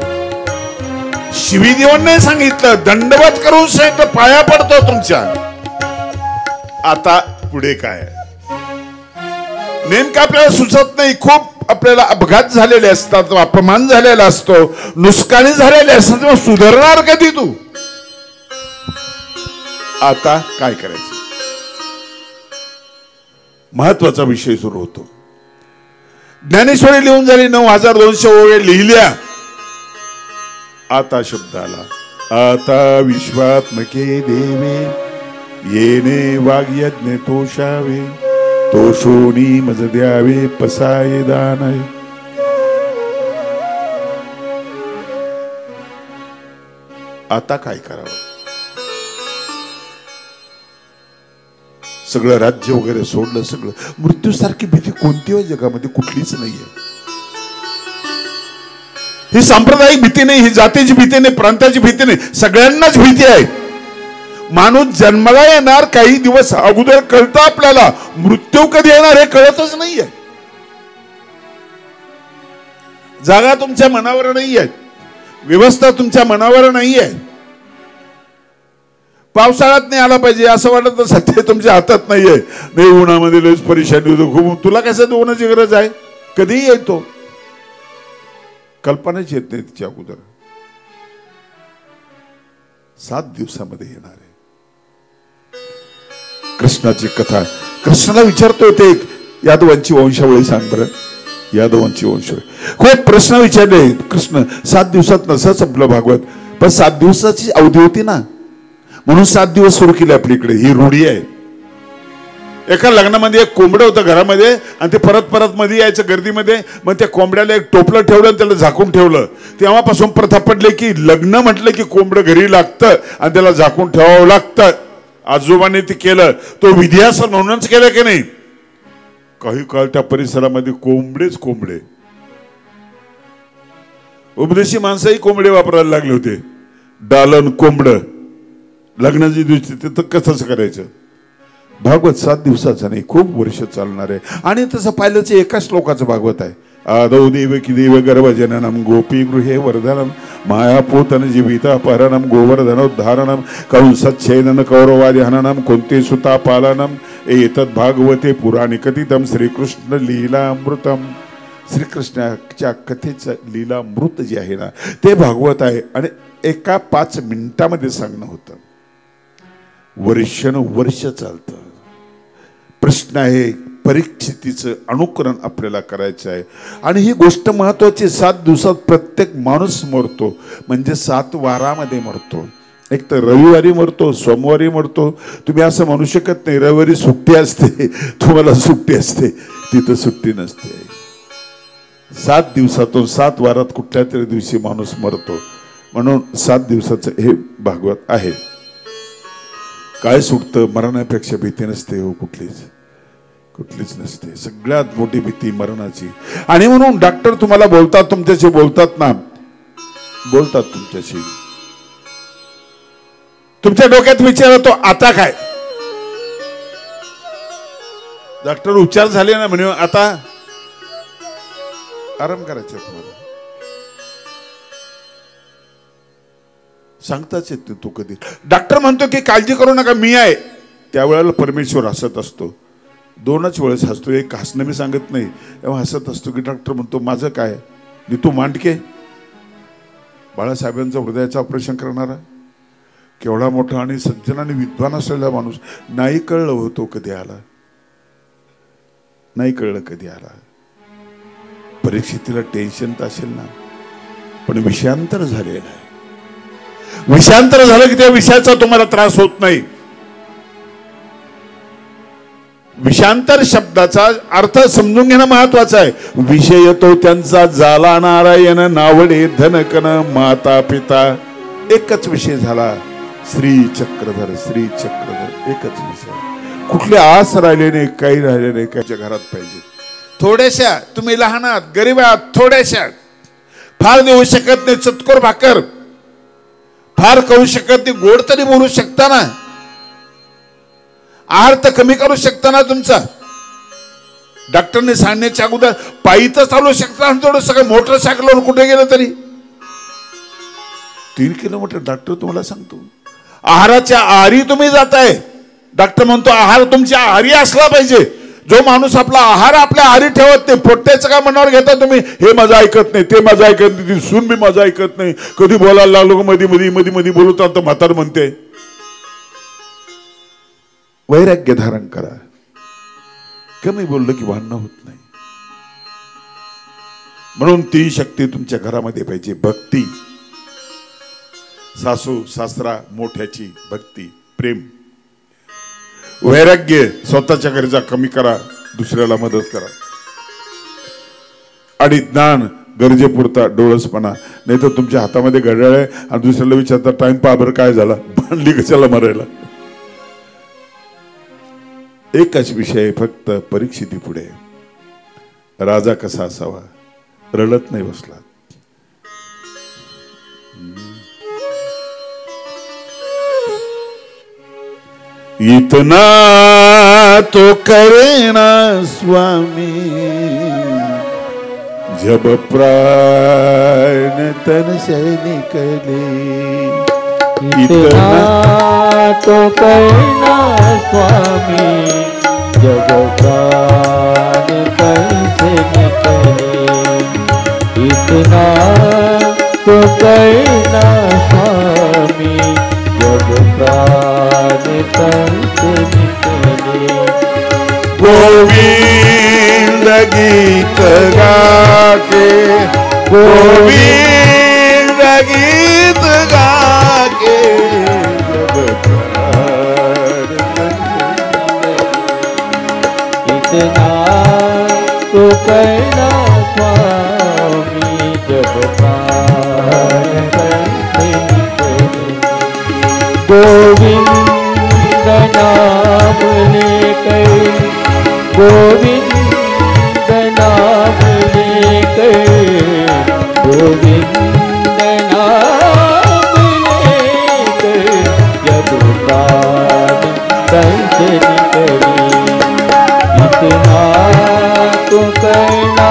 शिवीदेवांनी सांगितलं दंडवत करून सहित पाया पडतो तुमच्या. आता पुढे काय? नेमकं आपल्याला सुचत नाही. खूप आपल्याला अपघात झालेले असतात, अपमान झालेला असतो, नुकसानी झालेले असतात. तेव्हा सुधारणार कधी तू? आता काय करायचं? महत्वाचा विषय सुरू होतो. ज्ञानेश्वरी लिहून झाली, 9200 ओळी लिहिल्या. आता शब्द आला. आता विश्वात्मके देवे, येणे वाग्यज्ञ तोषावे, तोषोनी मज द्यावे पसाये दान. आता काय करावं? सगळं राज्य वगैरे सोडलं, सगळं. मृत्यूसारखी भीती कोणत्याही जगामध्ये कुठलीच नाहीये. ही सांप्रदायिक भीती नाही, ही जातीची भीती नाही, प्रांताची भीती नाही, सगळ्यांनाच भीती आहे. माणूस जन्माला येणार काही दिवस अगोदर कळतं आपल्याला, मृत्यू कधी येणार हे कळतच नाहीये. जागा तुमच्या मनावर नाहीये, व्यवस्था तुमच्या मनावर नाहीये. पावसाळ्यात नाही आला पाहिजे असं वाटत, सध्या तुमच्या हातात नाहीये. नाही, उन्हामध्ये लयच परेशानी होतो खूप. तुला कसं दोनाची गरज आहे? कधीही येतो, कल्पनाच येत नाही तिच्या अगोदर. 7 दिवसामध्ये येणार आहे. कृष्णाची कथा. कृष्णाला विचारतोय ते यादवांची वंशावळी सांग बरं. यादवांची वंशावळी खूप प्रश्न विचारले. कृष्ण 7 दिवसात नसं संपलं भागवत, पण 7 दिवसाची अवधी होती ना, म्हणून 7 दिवस सुरू केले आपल्याकडे. ही रूढी आहे. एका लग्नामध्ये एक कोंबडं होतं घरामध्ये, आणि ते परत परत मध्ये यायचं गर्दीमध्ये. मग त्या कोंबड्याला एक टोपलं ठेवलं आणि त्याला झाकून ठेवलं. तेव्हापासून प्रथा पडली की लग्न म्हटलं की कोंबडं घरी लागतं आणि त्याला झाकून ठेवावं लागतं. आजोबाने ते केलं, तो विधी असं म्हणूनच केलं की नाही. काही काळ त्या परिसरामध्ये कोंबडेच कोंबडे. उपदेशी माणसंही कोंबडे वापरायला लागले होते. डालन कोंबड लग्नाची दिवशी तिथं कसंच करायचं. भागवत 7 दिवसाचं नाही, खूप वर्ष चालणार आहे. आणि तसं पाहिलं तर एका श्लोकाचं भागवत आहे. आदौ देवकी देव गर्भजननम गोपी गृहे वर्धनम मायापूतन जीवितापहरणम गोवर्धनोद्धारणम कंसच्छेदन कौरवादि हननम कुंती सुता पालनम एतद् भागवते पुराणे कथितम श्रीकृष्ण लीलामृतम. श्रीकृष्णाच्या कथेचं लीलामृत जे आहे ना ते भागवत आहे आणि एका 5 मिनिटामध्ये सांगणं होतं. वर्षानुवर्ष चालतं. प्रश्न आहे परीक्षितीचं अनुकरण आपल्याला करायचं आहे आणि ही गोष्ट महत्वाची. 7 दिवसात प्रत्येक माणूस मरतो म्हणजे 7 वारामध्ये मरतो. एक तर रविवारी मरतो, सोमवारी मरतो. तुम्ही असं म्हणू शकत नाही रविवारी सुट्टी असते तुम्हाला सुट्टी असते, तिथं सुट्टी नसते. 7 दिवसातून 7 वारात कुठल्या तरी दिवशी माणूस मरतो. म्हणून 7 दिवसाचं हे भागवत आहे. काय सुटतं? मरणापेक्षा भीती नसते हो, कुठलीच नसते. सगळ्यात मोठी भीती मरणाची. आणि म्हणून डॉक्टर तुम्हाला बोलतात, तुमच्याशी बोलतात ना, बोलतात तुमच्याशी. तुमच्या डोक्यात विचार येतो आता काय? डॉक्टर उपचार झाले ना म्हणे आता आराम करायचा तुम्हाला. सांगताच येत तो कधी. डॉक्टर म्हणतो की काळजी करू नका मी आहे, त्यावेळेला परमेश्वर हसत असतो. 2च वेळेस हसतो. एक हसणं मी सांगत नाही, तेव्हा हसत असतो की डॉक्टर म्हणतो माझं काय? मी तू मांडके बाळासाहेबांचं हृदयाचं ऑपरेशन करणारा केवढा मोठा आणि सज्जन आणि विद्वान असलेला माणूस. नाही कळलं होतो कधी आला, नाही कळलं कधी आला. परीक्षेला टेन्शन तर असेल ना, पण विषयांतर झालेलं आहे. विषयांतर झालं की त्या विषयाचा तुम्हाला त्रास होत नाही. विषयांतर शब्दाचा अर्थ समजून घेणं महत्वाचं आहे. विषय तो त्यांचा झाला नारायण नावडे धनकन माता पिता. एकच विषय झाला, श्री चक्रधर. श्री चक्रधर एकच विषय. कुठले आस राहिले नाही, काही राहिले नाही. कायच्या घरात पाहिजे थोड्याशा. तुम्ही लहान आहात, गरीब आहात, थोड्याशा. फार देऊ शकत नाही चतकोर भाकर, फार करू शकत नाही, गोड तरी बोलू शकता ना. आहार तर कमी करू शकता ना तुमचा. डॉक्टरने सांगण्याच्या अगोदर पायी तर चालू शकता ना. थोडं सगळं मोटरसायकलवर कुठे गेलं तरी 3 किलोमीटर डॉक्टर तुम्हाला सांगतो. आहाराच्या आहारी तुम्ही जाताय. डॉक्टर म्हणतो आहार तुमच्या आहारी असला पाहिजे. जो माणूस आपला आहार आपल्या आहारी ठेवत नाही, पोट्याचं काय मनावर घेता तुम्ही? हे माझं ऐकत नाही, ते माझं ऐकत नाही, ती सून बी माझं ऐकत नाही. कधी बोलायला लागलो मध्ये मध्ये मध्ये मध्ये बोलतो तर म्हातार म्हणते. वैराग्य धारण करा. कमी बोललं की भांडणं होत नाही. म्हणून 3 शक्ती तुमच्या घरामध्ये पाहिजे. भक्ती, सासू सासरा मोठ्याची भक्ती, प्रेम. वैराग्य, स्वतःच्या गरजा कमी करा, दुसऱ्याला मदत करा. आणि ज्ञान, गरजेपुरता डोळसपणा. नाही तर तुमच्या हातामध्ये घड्याळ आहे आणि दुसऱ्याला विचारता टाइम पहा बरं काय झाला, भांडली कशाला मारायला. एकच विषय फक्त परीक्षिती पुढे. राजा कसा असावा? रडत नाही बसला. इतना तो करना स्वामी जब प्राण तन से निकले. इतना तो करना स्वामी जब प्राण तन से निकले. इतना तो करना स्वामी जब प्राण तन से निकले. गोविंद गीत गाके, गोविंद गीत गाके इतना तो करना स्वामी जब प्राण तन से निकले. गोविंद नाम लेकर, गोविंद नाम लेकर, गोविंद नाम लेकर जब प्राण तन से निकले. इतना तो करना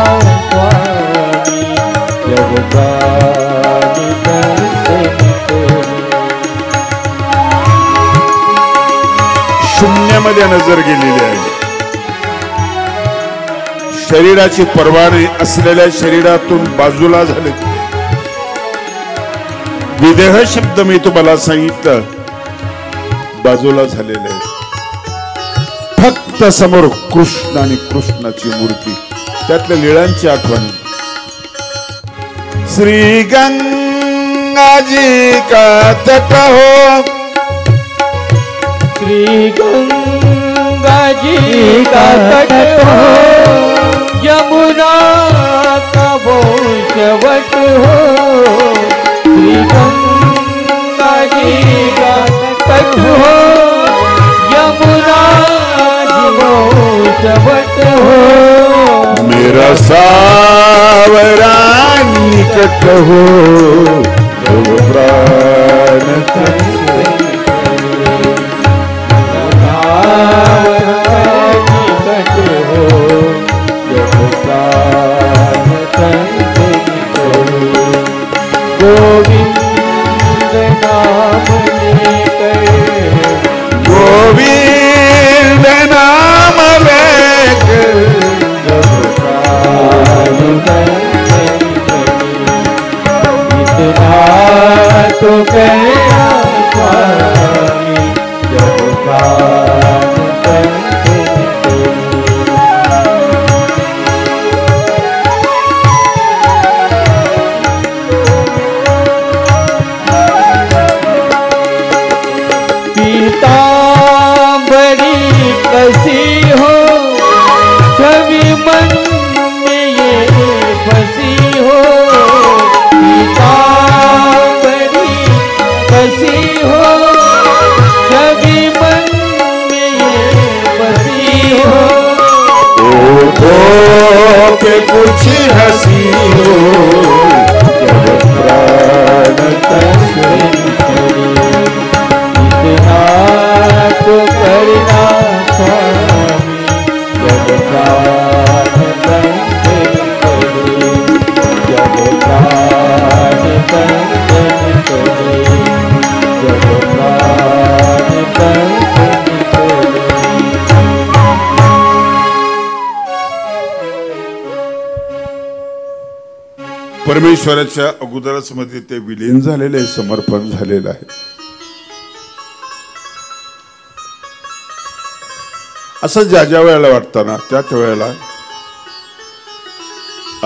शरीरामध्ये नजर गेलेली आहे. शरीराची पर्वा नाही असलेल्या शरीरातून बाजूला झाले. विदेह शब्द मी तुम्हाला सांगितलं बाजूला झालेले आहे. फक्त समोर कृष्ण आणि कृष्णाची मूर्ती, त्यातल्या लीळांची आठवण. श्री गंगाजी का तट हो, श्री गंगाजी का तट हो, यमुना का वो शवट हो. श्री गंगाजी का तट हो, यमुना वो शवट हो. मेरा सावरा निकट हो, जब प्राण गोविंद नाम लेकर, गोविंद नाम लेकर, इतना तो कहना स्वामी, जब प्राण कसी हो, छवि मन में ये बसी हो. पीतांबरी कसी हो, छवि मन में ये बसी हो. ओ पे कुछ हंसी हो, जब प्राण इतना तो करना स्वामी, जब प्राण तन करे, जब प्राण तन करे, जब प्राण तन करे. परमेश्वराच्या अगोदरच मध्ये ते विलीन झालेले, समर्पण झालेलं आहे. असं ज्या ज्या वेळेला वाटतं ना, त्याच वेळेला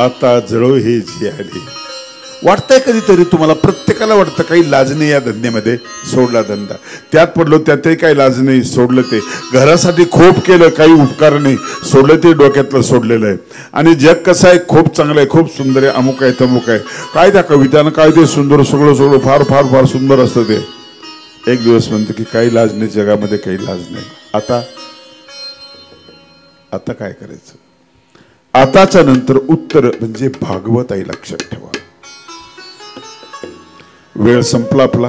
आता जळो ही जी आली. वाटतंय कधीतरी तुम्हाला, प्रत्येकाला वाटतं काही लाज नाही या धंद्यामध्ये, सोडला धंदा, त्यात पडलो त्यातही काही लाज नाही, सोडलं ते. घरासाठी खूप केलं, काही उपकार नाही, सोडलं ते, डोक्यातलं सोडलेलं आहे. आणि जग कसं आहे, खूप चांगलं आहे, खूप सुंदर आहे, अमुक आहे तमुक आहे, काय त्या कवितानं काय ते सुंदर, सगळं सगळं फार फार फार सुंदर असतं ते. एक दिवस म्हणतं की काही लाज नाही जगामध्ये, काही लाज नाही. आता काय करायचं? आताच्या नंतर उत्तर म्हणजे भागवत आहे, लक्षात ठेवा. वेळ संपला आपला.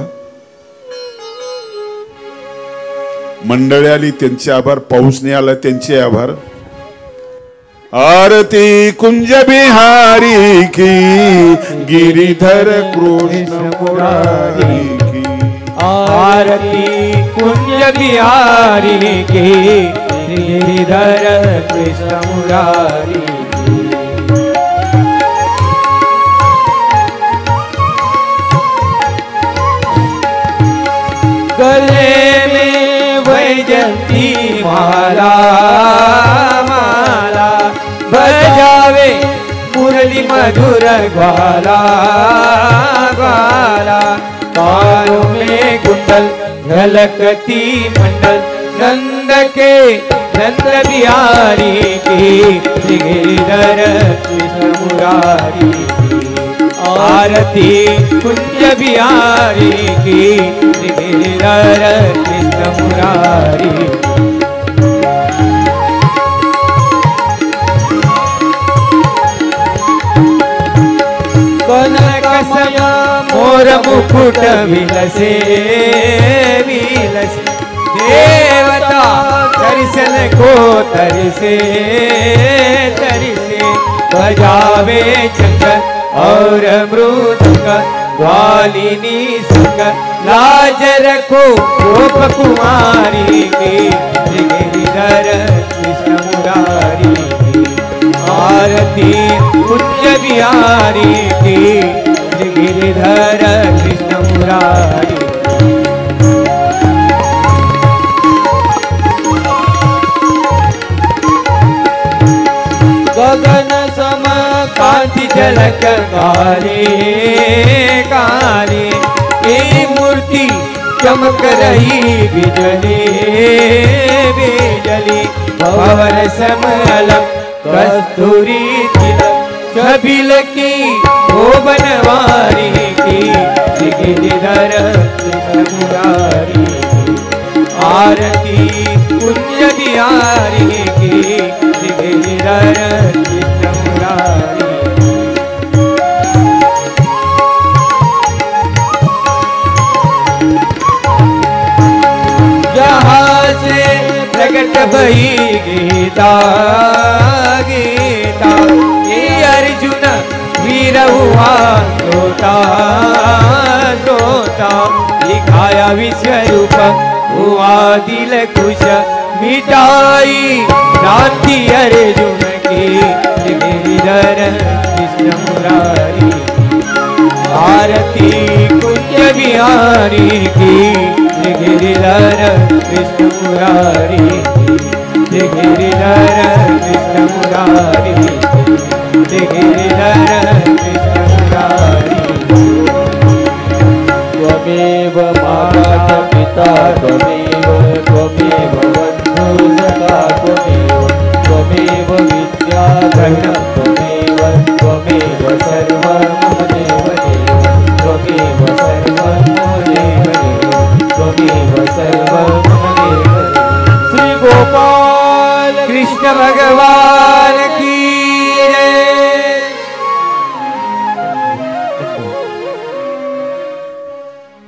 मंडळी आली, त्यांचे आभार. पाऊस नाही आला, त्यांचे आभार. आरती कुंज बिहारी की, गिरिधर कृष्ण मुरारी की. आरती कुंज बिहारी की, गिरिधर कृष्ण मुरारी. गले में वैजंती माला, माला बजावे मुरली मधुर ग्वाला, ग्वाला. कानों में कुंडल झलकती मंडल, नंद के नंद बिहारी की, गिरिधर कृष्ण मुरारी की. आरती कुंज बिहारी की, गिरिधर कृष्ण मुरारी. कनक सया मोर मुकुट विलसे, विलसे. देवता दर्शन को तरसे, तरसे. बजावे चंद्र और मृदंग, ग्वालिनी संग, लाज रखो गोप कुमारी की, श्री गिरिधर कृष्ण मुरारी आरती पूज्य बिहारी की श्री गिरिधर कृष्ण मुरारी गगन सम कांति झलक काले काले ये मूर्ति चमक रही बिजली बिजली भवर समलक कस्तूरी तिलक छबिल की ओ बनवारी की गिरिधर कृष्ण मुरारी आरती पुण्य बिहारी की गिरिधर कृष्ण मुरारी जहाँ से प्रकट भई गीता गीता ये अर्जुन वीर हुआ श्रोता श्रोता दिखाया विश्वरूप हुआ दिल खुश मिटाई भ्रांति अर्जुन की गिरिधर कृष्ण मुरारी आरती कुंज बिहारी की गिरिधर कृष्ण मुरारी गिरिधर कृष्ण मुरारी गिरिधर कृष्ण मुरारी त्वमेव माता पिता त्वमेव त्वमेव बन्धु सखा त्वमेव विद्याधरं त्वमेव त्वमेव सर्वं मम देव देव त्वमेव सर्वं मम देव देव त्वमेव सर्वं मम देव देव श्री गोपाल कृष्ण भगवान